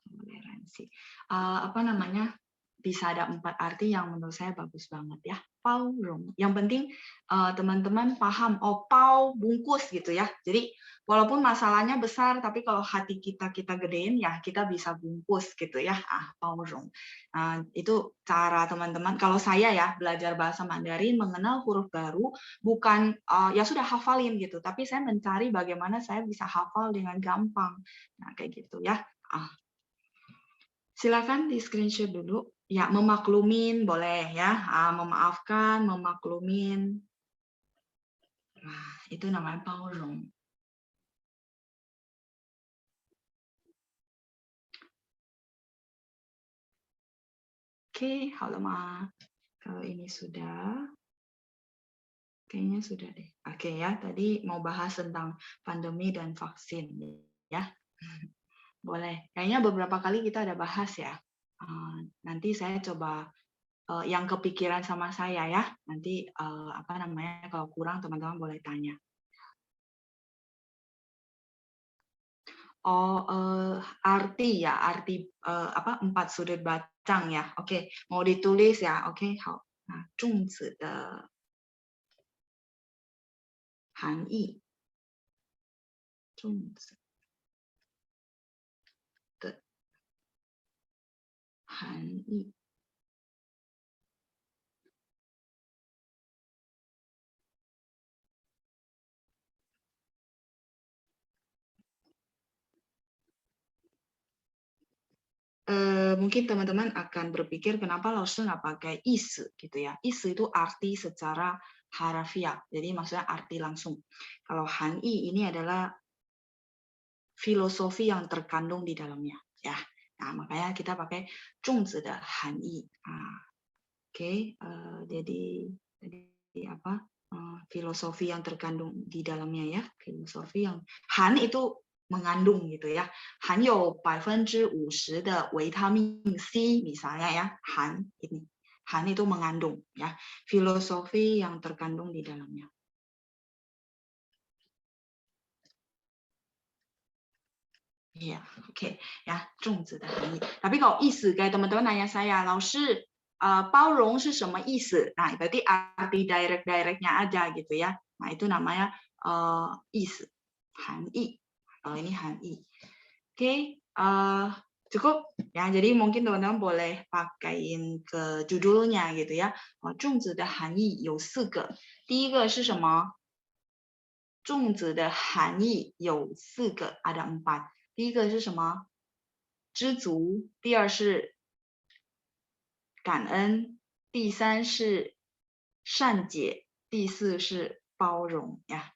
Toleransi. Apa namanya? Bisa ada 4 arti yang menurut saya bagus banget ya. Paurong. Yang penting teman-teman paham, oh pau bungkus gitu ya. Jadi walaupun masalahnya besar, tapi kalau hati kita gedein ya kita bisa bungkus gitu ya. Paurong. Itu cara teman-teman. Kalau saya ya belajar bahasa Mandarin, mengenal huruf baru, bukan ya sudah hafalin gitu, tapi saya mencari bagaimana saya bisa hafal dengan gampang. Nah kayak gitu ya. Silakan di screenshot dulu. Ya, memaklumin boleh ya. Memaafkan, memaklumin. Nah, itu namanya paurong. Oke, halo Ma. Kalau ini sudah, kayaknya sudah deh. Oke ya, tadi mau bahas tentang pandemi dan vaksin ya. Boleh. Kayaknya beberapa kali kita ada bahas ya. Nanti saya coba yang kepikiran sama saya ya. Nanti apa namanya kalau kurang teman-teman boleh tanya. Oh, arti ya, arti apa 4 sudut bacang ya. Oke, mau ditulis ya. Oke, 好. Nah, 粽子的含义，粽子的含义。mungkin teman-teman akan berpikir kenapa Laoshi nggak pakai is gitu ya. Is itu arti secara harafiah, jadi maksudnya arti langsung. Kalau hanyi ini adalah filosofi yang terkandung di dalamnya, ya. Nah, makanya kita pakai zhongzi de hanyi. Oke, jadi apa? Filosofi yang terkandung di dalamnya ya, filosofi yang han itu mengandung gitu ya. Han you 50%的维他命 C misalnya ya, han ini. Han itu mengandung ya, filosofi yang terkandung di dalamnya. Iya, oke ya, 粽子的含义. Tapi kalau 意思, kayak teman-teman nanya saya, 老师, 包容是什么意思? Nah, berarti arti direct-directnya aja gitu ya. Nah, itu namanya 意思, 含义. Kalau ini 含义. Oke, cukup ya. Jadi mungkin teman-teman boleh pakaiin ke judulnya gitu ya. 粽子的含义有4个. 第一个是什么? 粽子的含义有4个, ada 4. 第一个是什么？知足。第二是感恩。第三是善解。第四是包容ya.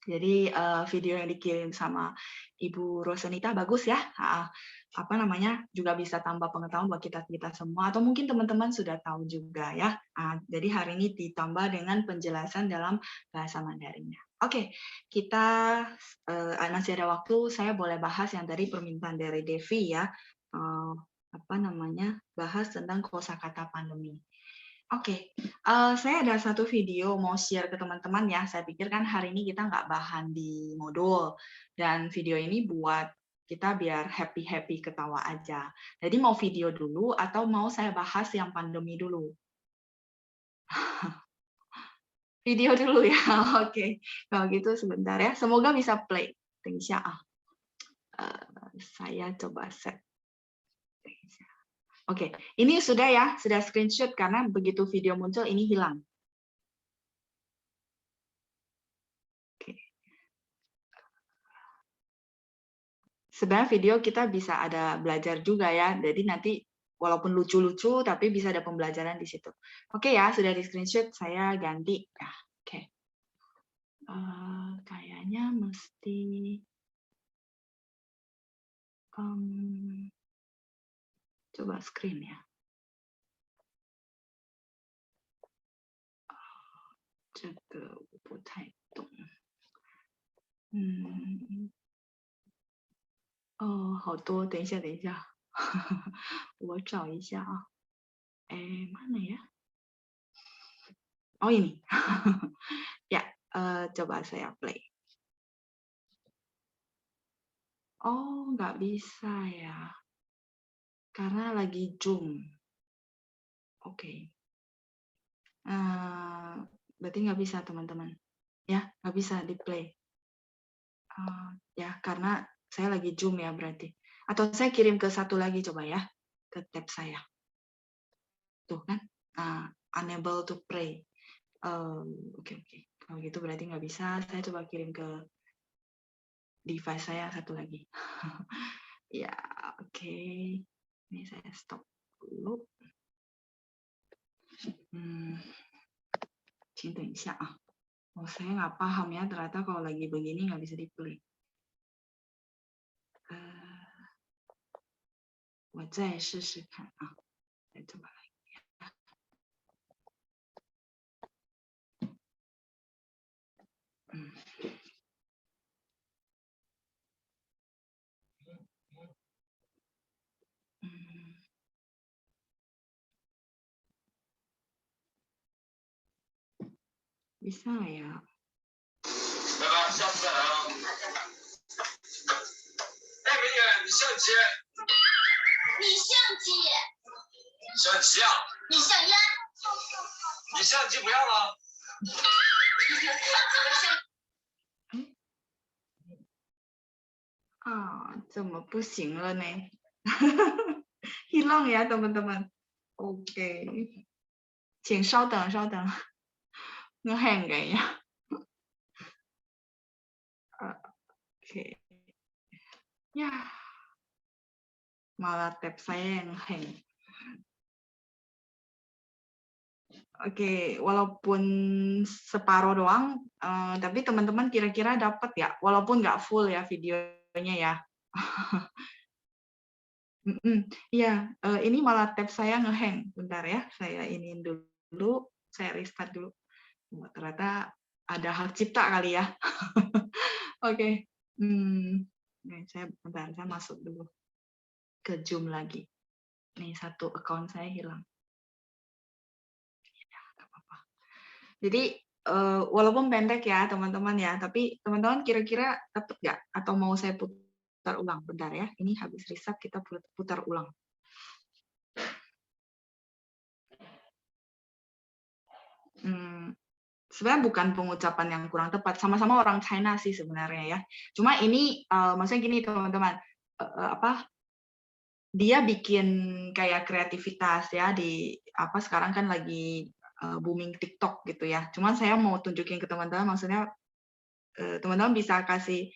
Jadi video yang dikirim sama Ibu Rosanita bagus ya. Apa namanya? Juga bisa tambah pengetahuan buat kita semua atau mungkin teman-teman sudah tahu juga ya. Jadi hari ini ditambah dengan penjelasan dalam bahasa Mandarinnya. Oke, kita masih ada waktu, saya boleh bahas yang tadi permintaan dari Devi ya, apa namanya, bahas tentang kosakata pandemi. Oke, saya ada satu video mau share ke teman-teman ya. Saya pikir kan hari ini kita nggak bahan di modul, dan video ini buat kita biar happy-happy ketawa aja. Jadi mau video dulu atau mau saya bahas yang pandemi dulu? Video dulu ya, oke. Kalau gitu sebentar ya. Semoga bisa play. Saya coba set. Oke, ini sudah ya, sudah screenshot karena begitu video muncul ini hilang. Oke. Sebenarnya video kita bisa ada belajar juga ya. Jadi nanti walaupun lucu-lucu tapi bisa ada pembelajaran di situ. Oke ya, sudah di screenshot, saya ganti. Oke. Kayaknya mesti coba screen ya. Oh, 好多，等一下，我找一下啊。mana ya? Oh ini. Ya, coba saya play. Oh, nggak bisa ya. Karena lagi Zoom. Oke. Berarti nggak bisa, teman-teman. Ya, nggak bisa di-play. Ya, karena saya lagi Zoom ya berarti. Atau saya kirim ke satu lagi, coba ya. Ke tab saya. Tuh kan, unable to play. Oke. Kalau gitu berarti nggak bisa. Saya coba kirim ke device saya satu lagi. Ya, oke. Ini saya stop dulu. 请等一下啊。saya nggak paham ya, ternyata kalau lagi begini nggak bisa di-play. 我再试试看啊。再coba lagi ya. Bisa ya. 下次再来啊！哎，美女，你相机？你相机？相机啊？你像烟？你相机不要了？怎么不行了呢？hilang ya teman-teman. Oke. 请稍等。Ngehang kayaknya. Oke. Ya. malah tab saya yang hang. Oke, walaupun separuh doang, tapi teman-teman kira-kira dapat ya, walaupun nggak full ya videonya ya. Iya, ini malah tab saya nge-hang. Bentar ya, saya iniin dulu, saya restart dulu. Oh, ternyata ada hak cipta kali ya. Oke. Nih, bentar, saya masuk dulu ke Zoom lagi. Nih, satu account saya hilang. Ya, nggak apa-apa. Jadi, walaupun pendek ya, teman-teman ya, tapi teman-teman kira-kira dapat nggak? Atau mau saya putar ulang? Bentar ya, ini habis riset, kita putar ulang. Sebenarnya bukan pengucapan yang kurang tepat, sama-sama orang China sih sebenarnya ya. Cuma ini maksudnya gini teman-teman, apa dia bikin kayak kreativitas ya di apa sekarang kan lagi booming TikTok gitu ya. Cuman saya mau tunjukin ke teman-teman, maksudnya teman-teman bisa kasih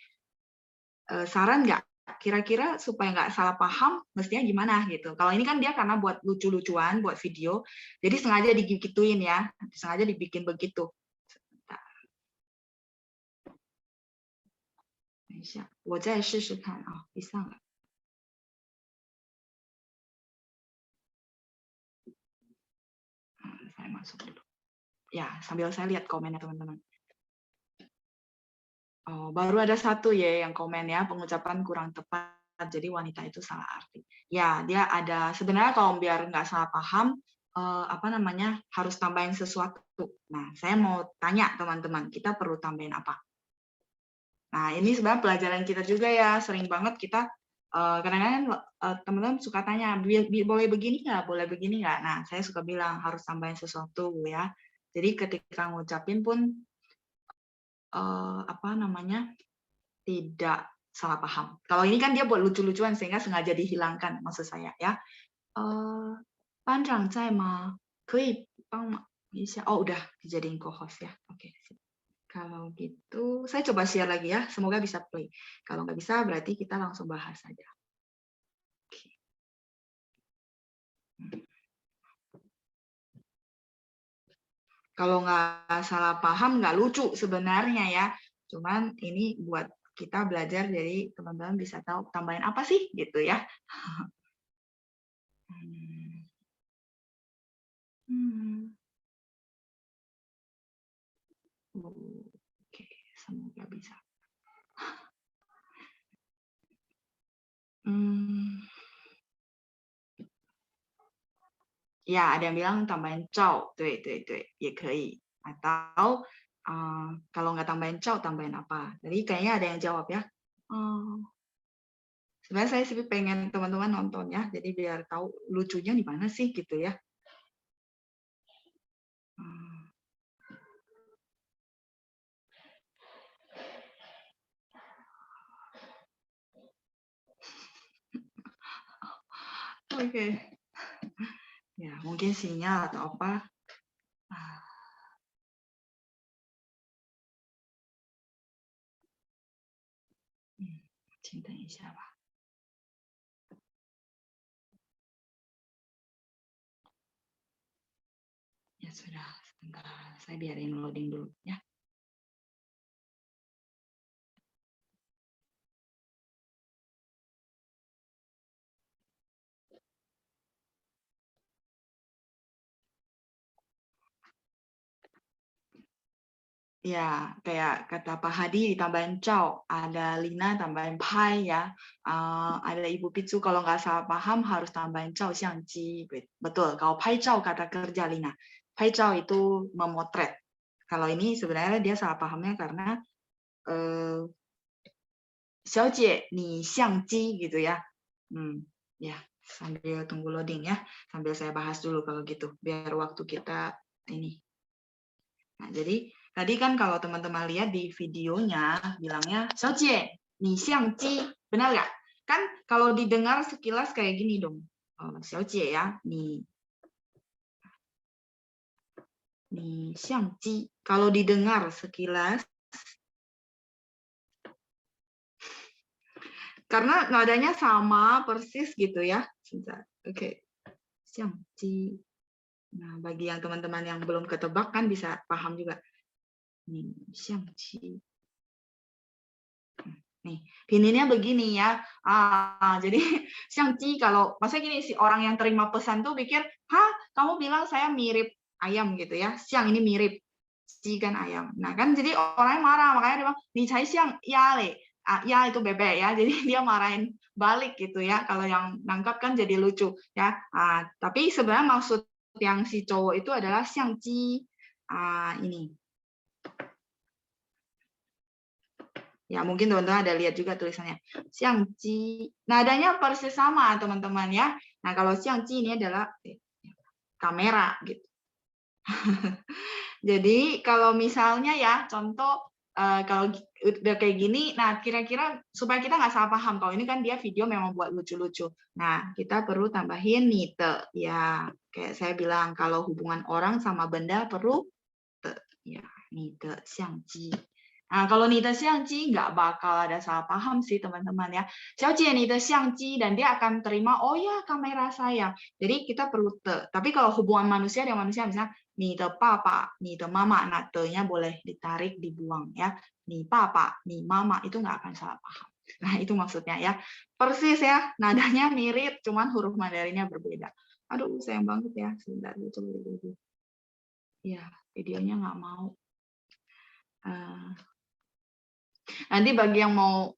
saran nggak? Kira-kira supaya nggak salah paham, mestinya gimana gitu. Kalau ini kan dia karena buat lucu-lucuan, buat video, jadi sengaja digituin ya, sengaja dibikin begitu. 等一下，我再试试看啊，一上来。Saya masuk dulu. Ya, sambil saya lihat komennya teman-teman. Oh, baru ada satu ya yang komen ya, pengucapan kurang tepat. Jadi wanita itu salah arti. Ya, dia ada sebenarnya kalau biar nggak salah paham, apa namanya harus tambahin sesuatu. Nah, saya mau tanya teman-teman, kita perlu tambahin apa? Nah, ini sebenarnya pelajaran kita juga ya. Sering banget kita kadang-kadang teman-teman suka tanya, boleh begini nggak? Boleh begini nggak? Nah, saya suka bilang harus tambahin sesuatu ya. Jadi ketika ngucapin pun apa namanya tidak salah paham. Kalau ini kan dia buat lucu-lucuan sehingga sengaja dihilangkan maksud saya ya. 班长在吗？可以帮忙一下。Oh, udah dijadiin co-host ya. Oke. Kalau gitu, saya coba share lagi ya. Semoga bisa play. Kalau nggak bisa, berarti kita langsung bahas saja. Oke. Kalau nggak salah paham, nggak lucu sebenarnya ya. Cuman ini buat kita belajar, jadi teman-teman bisa tahu tambahin apa sih gitu ya. Oke, semoga bisa. Ya, ada yang bilang tambahin cao, 对，也可以. Atau kalau nggak tambahin cao, tambahin apa? Jadi kayaknya ada yang jawab ya. Sebenarnya saya sih pengen teman-teman nonton ya, jadi biar tahu lucunya di mana sih gitu ya. Oke. Ya, mungkin sinyal atau apa. Cinta siapa? Ya sudah, sebentar. Saya biarin loading dulu ya. Ya, kayak kata Pak Hadi ditambahin Chow, ada Lina tambahin Pai ya, ada Ibu Picu kalau nggak salah paham harus tambahin Chow Xiangji. Betul, kalau Pai Chow kata kerja Lina. Pai Chow itu memotret. Kalau ini sebenarnya dia salah pahamnya karena Xiaojie, ni Xiangji gitu ya. Ya, sambil tunggu loading ya, sambil saya bahas dulu kalau gitu, biar waktu kita ini. Nah, jadi tadi kan kalau teman-teman lihat di videonya bilangnya Xiaojie, ni xiangji, benar nggak? Kan kalau didengar sekilas kayak gini dong, Xiaojie ya, ni xiangji. Kalau didengar sekilas Karena nadanya sama persis gitu ya. Sebentar. Oke. Xiangji. Nah, bagi yang teman-teman yang belum ketebak kan bisa paham juga. Nih, Xiangji. Nih, pinginnya begini ya. Jadi Xiangji kalau masa gini si orang yang terima pesan tuh pikir, "Hah, kamu bilang saya mirip ayam gitu ya. Xiang ini mirip, Ji kan ayam." Nah, kan jadi orangnya marah, makanya dia bilang, "Ni cai xiang ya le." Ya itu bebek ya. Jadi dia marahin balik gitu ya. Kalau yang nangkap kan jadi lucu ya. Tapi sebenarnya maksud yang si cowok itu adalah Xiangji. Ini. Ya, mungkin teman-teman ada lihat juga tulisannya. Xiangji. Nadanya persis sama, teman-teman ya. Nah, kalau Xiangji ini adalah kamera gitu. Jadi, kalau misalnya ya, contoh kalau udah kayak gini, nah kira-kira supaya kita nggak salah paham, kalau ini kan dia video memang buat lucu-lucu. Nah, kita perlu tambahin nite. Ya, kayak saya bilang, kalau hubungan orang sama benda perlu te. Ya, nite, xiangji. Nah, kalau ni de xiangji nggak bakal ada salah paham sih teman-teman ya. Xiaojie ni de xiangji dan dia akan terima oh ya kamera saya. Jadi kita perlu te. Tapi kalau hubungan manusia dengan manusia misalnya ni de papa, ni de mama, nah te-nya boleh ditarik dibuang ya. Ni papa, ni mama itu nggak akan salah paham. Nah, itu maksudnya ya. Persis ya, nadanya mirip cuman huruf Mandarinnya berbeda. Aduh, sayang banget ya. Sebentar coba dulu. Ya, videonya nggak mau. Nanti bagi yang mau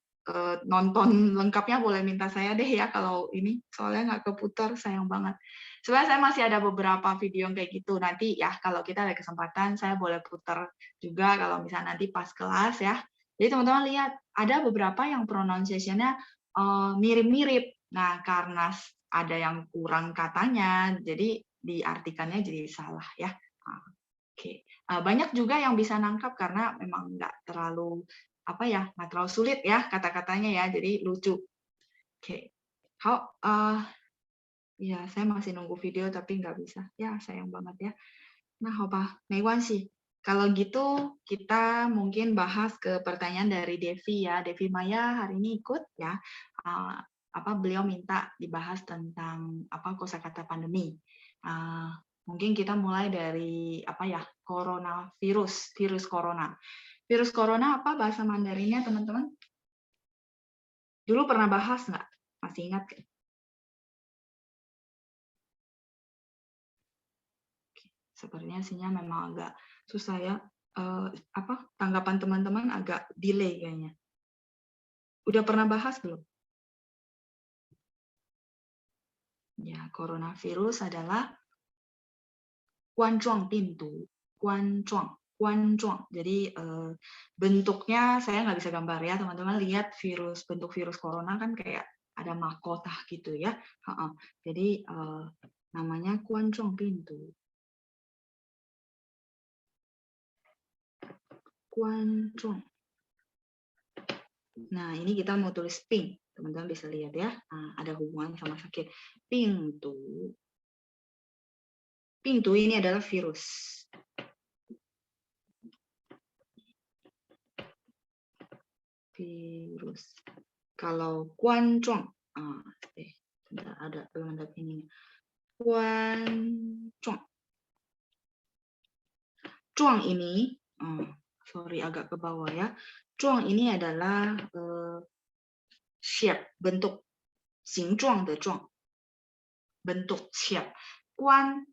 nonton lengkapnya boleh minta saya deh ya kalau ini soalnya nggak keputar sayang banget. Sebenarnya saya masih ada beberapa video yang kayak gitu nanti ya kalau kita ada kesempatan saya boleh putar juga kalau misalnya nanti pas kelas ya. Jadi teman-teman lihat ada beberapa yang pronunciation-nya mirip-mirip. Nah karena ada yang kurang katanya jadi diartikannya jadi salah ya. Oke. Banyak juga yang bisa nangkap karena memang nggak terlalu apa ya nggak terlalu sulit ya kata-katanya ya jadi lucu. Oke, ya saya masih nunggu video tapi nggak bisa ya sayang banget ya. Nah, sih. Kalau gitu kita mungkin bahas ke pertanyaan dari Devi ya. Devi Maya hari ini ikut ya. Beliau minta dibahas tentang kosakata pandemi. Mungkin kita mulai dari coronavirus, virus corona. Virus corona apa bahasa Mandarinnya, teman-teman? Dulu pernah bahas nggak? Masih ingat? Sepertinya sinyal memang agak susah ya. Tanggapan teman-teman agak delay kayaknya. Udah pernah bahas belum? Ya, coronavirus adalah guanzhuang pintu. Guanzhuang. Jadi bentuknya saya nggak bisa gambar ya, teman-teman lihat bentuk virus corona kan kayak ada mahkota gitu ya. Jadi namanya guanzhuang pintu. Guanzhuang. Nah, ini kita mau tulis ping. Teman-teman bisa lihat ya, ada hubungan sama sakit. Pintu. Pintu ini adalah virus. Virus. Kalau guanzhuang, belum ada ini. Guanzhuang. Zhuang ini, sorry agak ke bawah ya. Zhuang ini adalah shape, bentuk. Xingzhuang de zhuang. Bentuk shape. Guan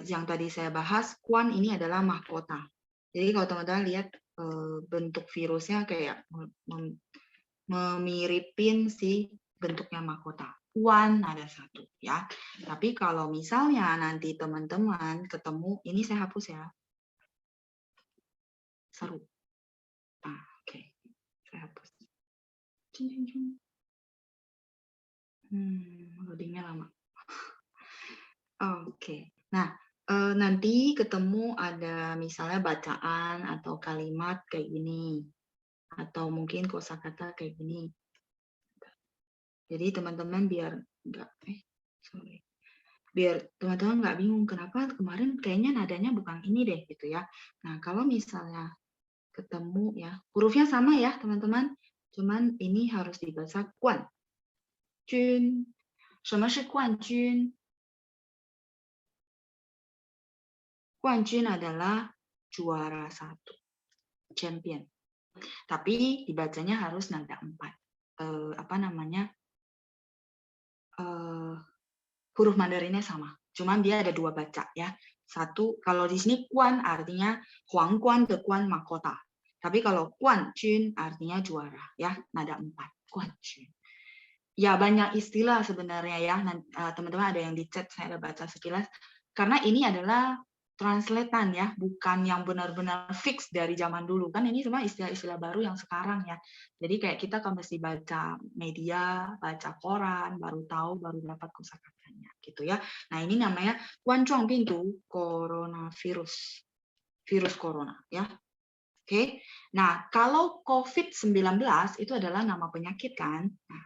yang tadi saya bahas, guan ini adalah mahkota. Jadi kalau teman-teman lihat bentuk virusnya kayak memiripin si bentuknya mahkota. Guan ada satu ya. Tapi kalau misalnya nanti teman-teman ketemu, ini saya hapus ya. Seru. Oke. Saya hapus. Loadingnya lama. Oke. Nah, nanti ketemu ada misalnya bacaan atau kalimat kayak gini. Atau mungkin kosakata kayak gini. Jadi teman-teman biar teman-teman nggak bingung kenapa kemarin kayaknya nadanya bukan ini deh gitu ya. Nah, kalau misalnya ketemu ya, hurufnya sama ya teman-teman. Cuman ini harus dibaca Guan Jun. 什么是冠军? Guanjun adalah juara 1, champion. Tapi dibacanya harus nada 4. Huruf Mandarinnya sama. Cuman dia ada 2 baca ya. Satu, kalau di sini Guan artinya Huang Guan de Guan mahkota. Tapi kalau Guanjun artinya juara ya, nada 4. Guanjun. Ya banyak istilah sebenarnya ya. Teman-teman ada yang di chat, saya ada baca sekilas. Karena ini adalah translatean ya, bukan yang benar-benar fix dari zaman dulu. Kan ini cuma istilah-istilah baru yang sekarang ya. Jadi kayak kita kan mesti baca media, baca koran, baru tahu, baru dapat kosakatanya gitu ya. Nah ini namanya Guanzhong Pintu coronavirus. Virus corona ya. Oke. Nah kalau COVID-19 itu adalah nama penyakit kan. Nah,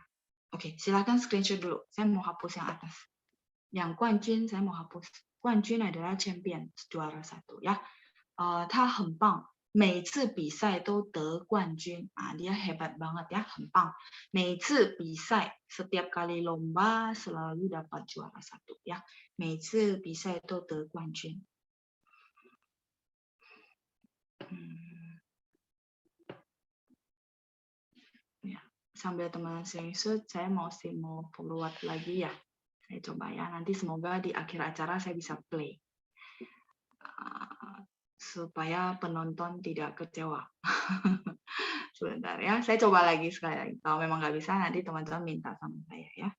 oke, silakan screenshot dulu. Saya mau hapus yang atas. Yang Guanjun saya mau hapus. Guanjun adalah champion, juara 1 ya. 他很棒，每次比赛都得冠军啊，dia hebat banget ya, 很棒。每次比赛 setiap kali lomba selalu dapat juara 1 ya. 每次比赛都得冠军。Ya, sambil teman screenshot, saya mau forward lagi ya. Saya coba ya, nanti semoga di akhir acara saya bisa play. Supaya penonton tidak kecewa. Sebentar ya, saya coba lagi sekali lagi. Kalau memang nggak bisa, nanti teman-teman minta sama saya ya.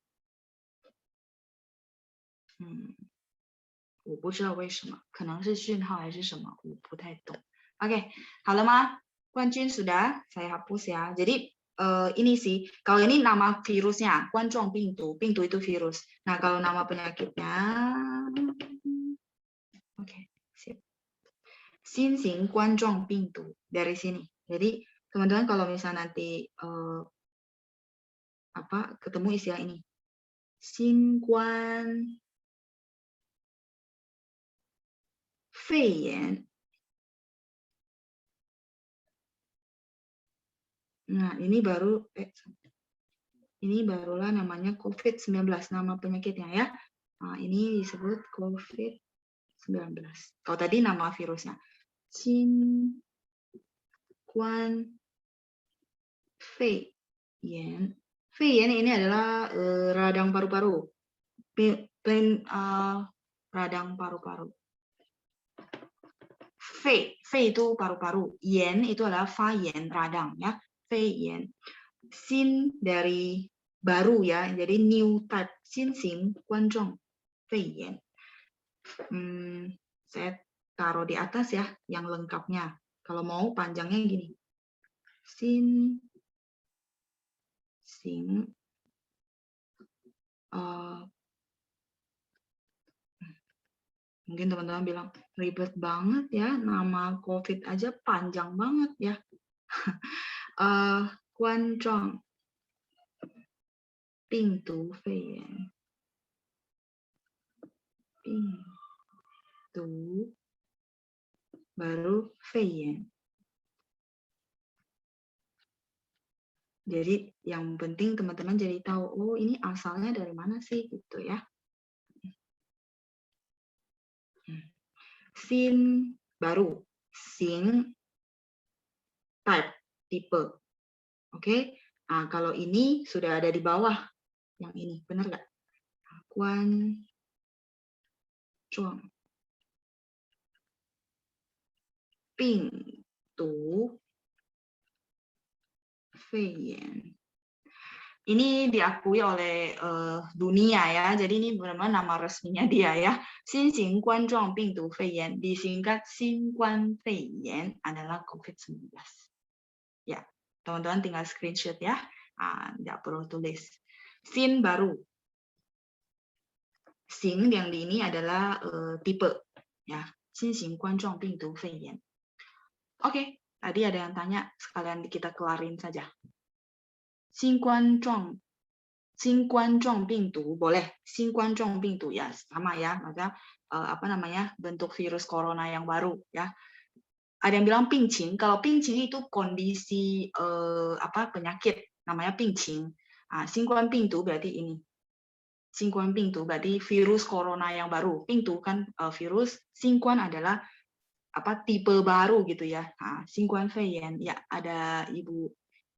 我不知道为什么，可能是讯号还是什么，我不太懂。Oke, halo Ma, Guanjun sudah, saya hapus ya. Jadi ini sih, kalau ini nama virusnya, Guanzhong Pintu, Pintu itu virus. Nah kalau nama penyakitnya, oke, sip. Xinxing Guanzhong Pintu, dari sini. Jadi teman-teman kalau misalnya nanti ketemu istilah ini, Xinguan Feiyan. Nah, ini barulah namanya COVID-19, nama penyakitnya ya. Nah, ini disebut COVID-19. Kalau tadi nama virusnya. Xinguan Feiyan. Feiyan ini adalah radang paru-paru. Radang paru-paru. Fei itu paru-paru. Yan itu adalah fayan, radang ya. Feiyan. Xin dari baru ya, jadi new type. Xinxing Guanzhong Feiyan. Saya taruh di atas ya, yang lengkapnya. Kalau mau panjangnya gini. Xinxing mungkin teman-teman bilang ribet banget ya, nama COVID aja panjang banget ya. Guanzhong Pintu Feiyan. Pintu baru Feiyan. Jadi yang penting teman-teman jadi tahu, oh ini asalnya dari mana sih gitu ya. Sin baru, Xing type, tipe. Oke, nah, kalau ini sudah ada di bawah, yang ini, benar nggak? Guanzhong Pintu Feiyan. Ini diakui oleh dunia ya, jadi ini benar-benar nama resminya dia ya. Xinxing Guanzhong Pintu Feiyan, disingkat Xinguan Feiyan adalah COVID-19. Ya. Teman-teman tinggal screenshot ya, nggak perlu tulis. Xin baru. Xin yang di ini adalah tipe. Ya, Xinxing Guanzhong Pintu Feiyan. Oke, tadi ada yang tanya, sekalian kita kelarin saja. Xin Guanzhong Pintu, boleh. Xin Guanzhong Pintu, ya sama ya, maka bentuk virus corona yang baru ya. Ada yang bilang pingqing. Kalau pingqing itu kondisi penyakit, namanya pingqing. Xinguan pintu berarti ini. Xinguan pintu berarti virus corona yang baru. Pintu kan virus, Xinguan adalah tipe baru gitu ya. Xinguan Feiyan ya, ada Ibu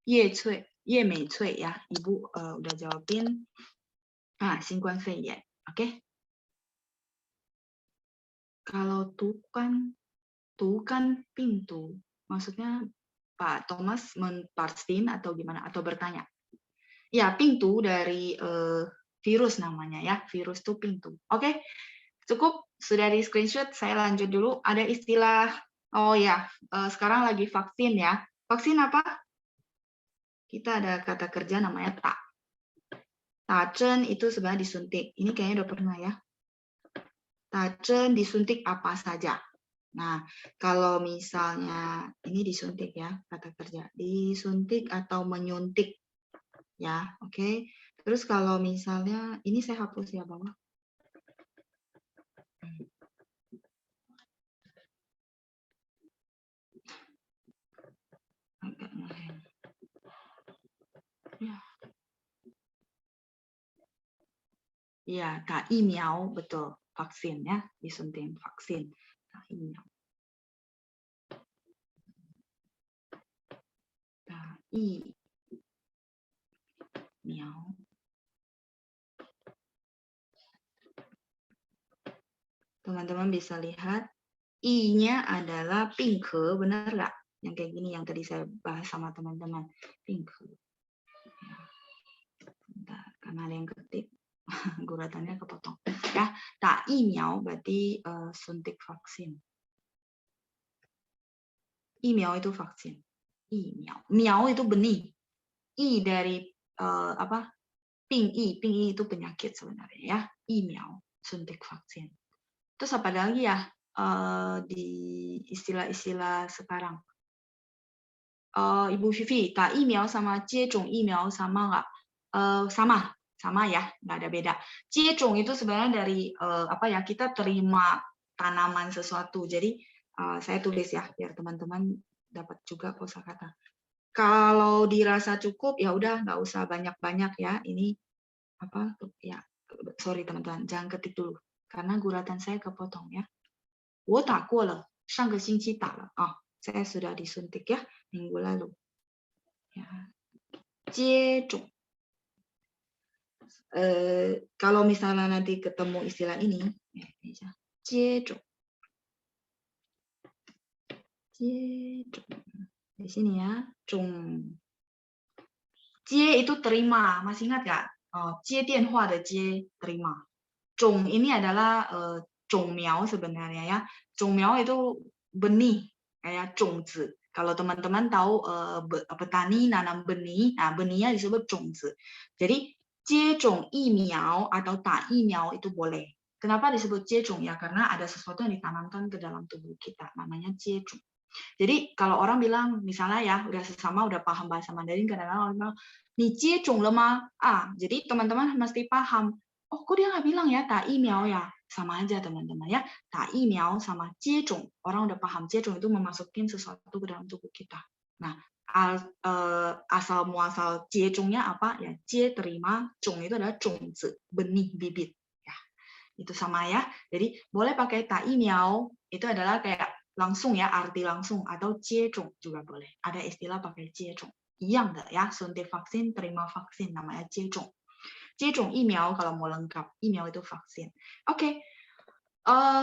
Ye Mei Cui ya. Ibu udah jawabin. Xinguan Feiyan. Oke. Kalau tuh kan pintu, maksudnya Pak Thomas menparstin atau gimana, atau bertanya? Ya, pintu dari virus namanya ya, virus itu pintu. Oke, cukup, sudah di screenshot, saya lanjut dulu. Ada istilah, sekarang lagi vaksin ya. Vaksin apa? Kita ada kata kerja namanya tak. Tacen itu sebenarnya disuntik. Ini kayaknya udah pernah ya. Tacen disuntik apa saja. Nah, kalau misalnya ini disuntik ya, kata kerja. Disuntik atau menyuntik. Ya, oke. Terus kalau misalnya, ini saya hapus ya, bawah. Agak ngehang. Ya. Iya, miao, betul. Vaksin ya, disuntik vaksin. Miao. Miao. Teman-teman bisa lihat, I-nya adalah pingke, benar nggak? Yang kayak gini, yang tadi saya bahas sama teman-teman. Pingke. Ya. Bentar, karena ada yang ketik. Guratannya kepotong ya. Miao berarti suntik vaksin. Miao itu vaksin. Miao. Miao itu benih. I dari ping i itu penyakit sebenarnya ya. Miao, suntik vaksin. Terus apa lagi ya di istilah-istilah sekarang? Ibu Vivi, miao sama jiezhong miao sama nggak? Sama ya, nggak ada beda. Jiezhong itu sebenarnya dari kita terima tanaman sesuatu. Jadi saya tulis ya biar teman-teman dapat juga kosakata. Kalau dirasa cukup ya udah, nggak usah banyak-banyak ya. Ini sorry teman-teman, jangan ketik dulu karena guratan saya kepotong ya. 我打过了，上个星期打了saya sudah disuntik ya minggu lalu. Ya. Jiezhong. Kalau misalnya nanti ketemu istilah ini, jiezhong. Di sini ya, zhong. Jie itu terima, masih ingat nggak? Jie dianhua de jie, terima. Zhong ini adalah zhong miao sebenarnya ya. Zhong miao itu benih, kayak zhongzi. Kalau teman-teman tahu petani nanam benih, nah benihnya disebut zhongzi. Jadi jiezhong miao atau miao itu boleh. Kenapa disebut jiezhong ya? Karena ada sesuatu yang ditanamkan ke dalam tubuh kita, namanya jiezhong. Jadi kalau orang bilang misalnya ya udah sesama udah paham bahasa Mandarin, kadang-kadang orang bilang ni jiezhong le ma? Jadi teman-teman mesti paham. Oh, kok dia nggak bilang ya miao ya? Sama aja teman-teman ya. Miao sama jiezhong. Orang udah paham jiezhong itu memasukin sesuatu ke dalam tubuh kita. Nah, asal muasal jiezhongnya apa? Ya, jie terima, zhong itu adalah zhongzi, benih bibit. Ya, itu sama ya. Jadi boleh pakai miao, itu adalah kayak langsung ya, arti langsung, atau jiezhong juga boleh. Ada istilah pakai jiezhong. Yang ya, suntik vaksin, terima vaksin, namanya jiezhong. Jiezhong miao kalau mau lengkap, miao itu vaksin. Oke,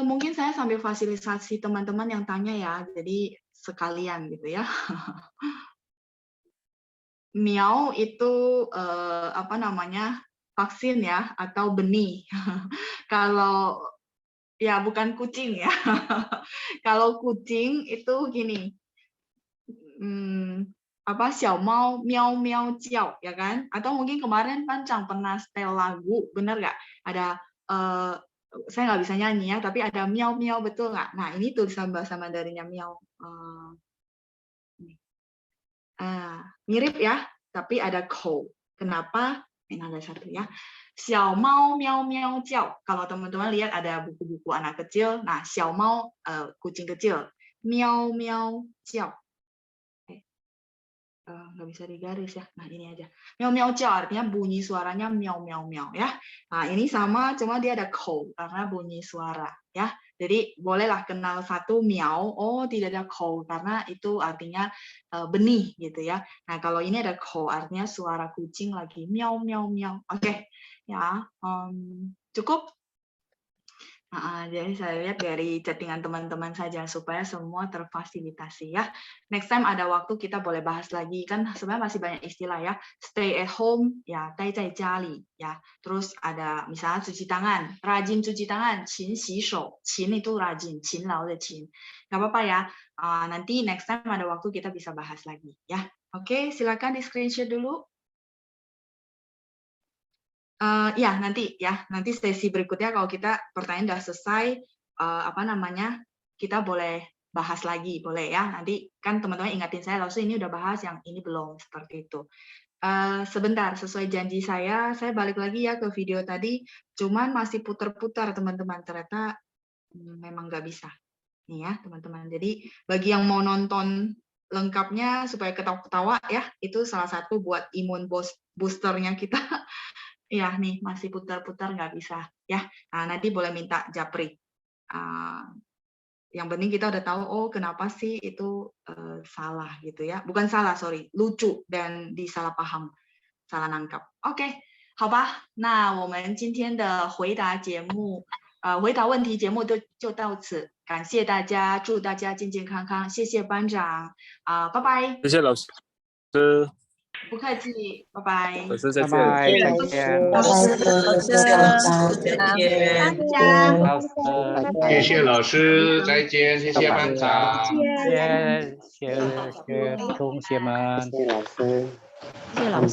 mungkin saya sambil fasilitasi teman-teman yang tanya ya, jadi sekalian gitu ya. Miao itu vaksin ya, atau benih. Kalau ya bukan kucing ya. Kalau kucing itu gini, xiao mao miao miao jiao ya kan? Atau mungkin kemarin Pancang pernah setel lagu, bener nggak? Ada saya nggak bisa nyanyi ya, tapi ada miao miao, betul nggak? Nah ini tulisan bahasa Mandarinnya miao. Mirip ya, tapi ada kou. Kenapa? Ini ada satu ya. Xiao Mao miao miao jiao. Kalau teman-teman lihat ada buku-buku anak kecil, nah xiao mao kucing kecil. miao miao jiao. Nggak bisa digaris ya. Nah, ini aja. Miao miao jiao artinya bunyi suaranya miao miao miao ya. Nah, ini sama cuma dia ada kou karena bunyi suara ya. Jadi bolehlah kenal satu miao, oh tidak ada kou karena itu artinya benih gitu ya. Nah, kalau ini ada kou artinya suara kucing lagi miao miao miao. Oke. Ya, cukup. Jadi saya lihat dari chattingan teman-teman saja supaya semua terfasilitasi ya. Next time ada waktu kita boleh bahas lagi, kan sebenarnya masih banyak istilah ya. Stay at home, ya, 待在家里 ya. Terus ada misalnya cuci tangan, rajin cuci tangan, 勤洗手, 勤itu rajin, 勤劳的勤. Nggak apa-apa ya. Nanti next time ada waktu kita bisa bahas lagi ya. Oke, silakan di screenshot dulu. Ya nanti sesi berikutnya kalau kita pertanyaan udah selesai, kita boleh bahas lagi, boleh ya. Nanti kan teman-teman ingatin saya, lalu ini udah bahas, yang ini belum, seperti itu. Sebentar, sesuai janji saya balik lagi ya ke video tadi, cuman masih putar-putar teman-teman, ternyata memang nggak bisa. Nih ya teman-teman, jadi bagi yang mau nonton lengkapnya supaya ketawa-ketawa ya, itu salah satu buat imun boosternya kita. Ya nih masih putar-putar nggak bisa ya. Nah, nanti boleh minta japri. Yang penting kita udah tahu oh kenapa sih itu salah gitu ya. Bukan salah, sorry, lucu dan disalah paham, salah nangkap. Oke, 好吧，那我们今天的回答问题节目就到此，感谢大家，祝大家健健康康，谢谢班长，拜拜。谢谢老师。不客气，拜拜。老师再见。拜拜，再见。老师，再见。大家。老师，谢谢老师，再见，谢谢班长，谢谢同学们。谢谢老师。谢谢老师。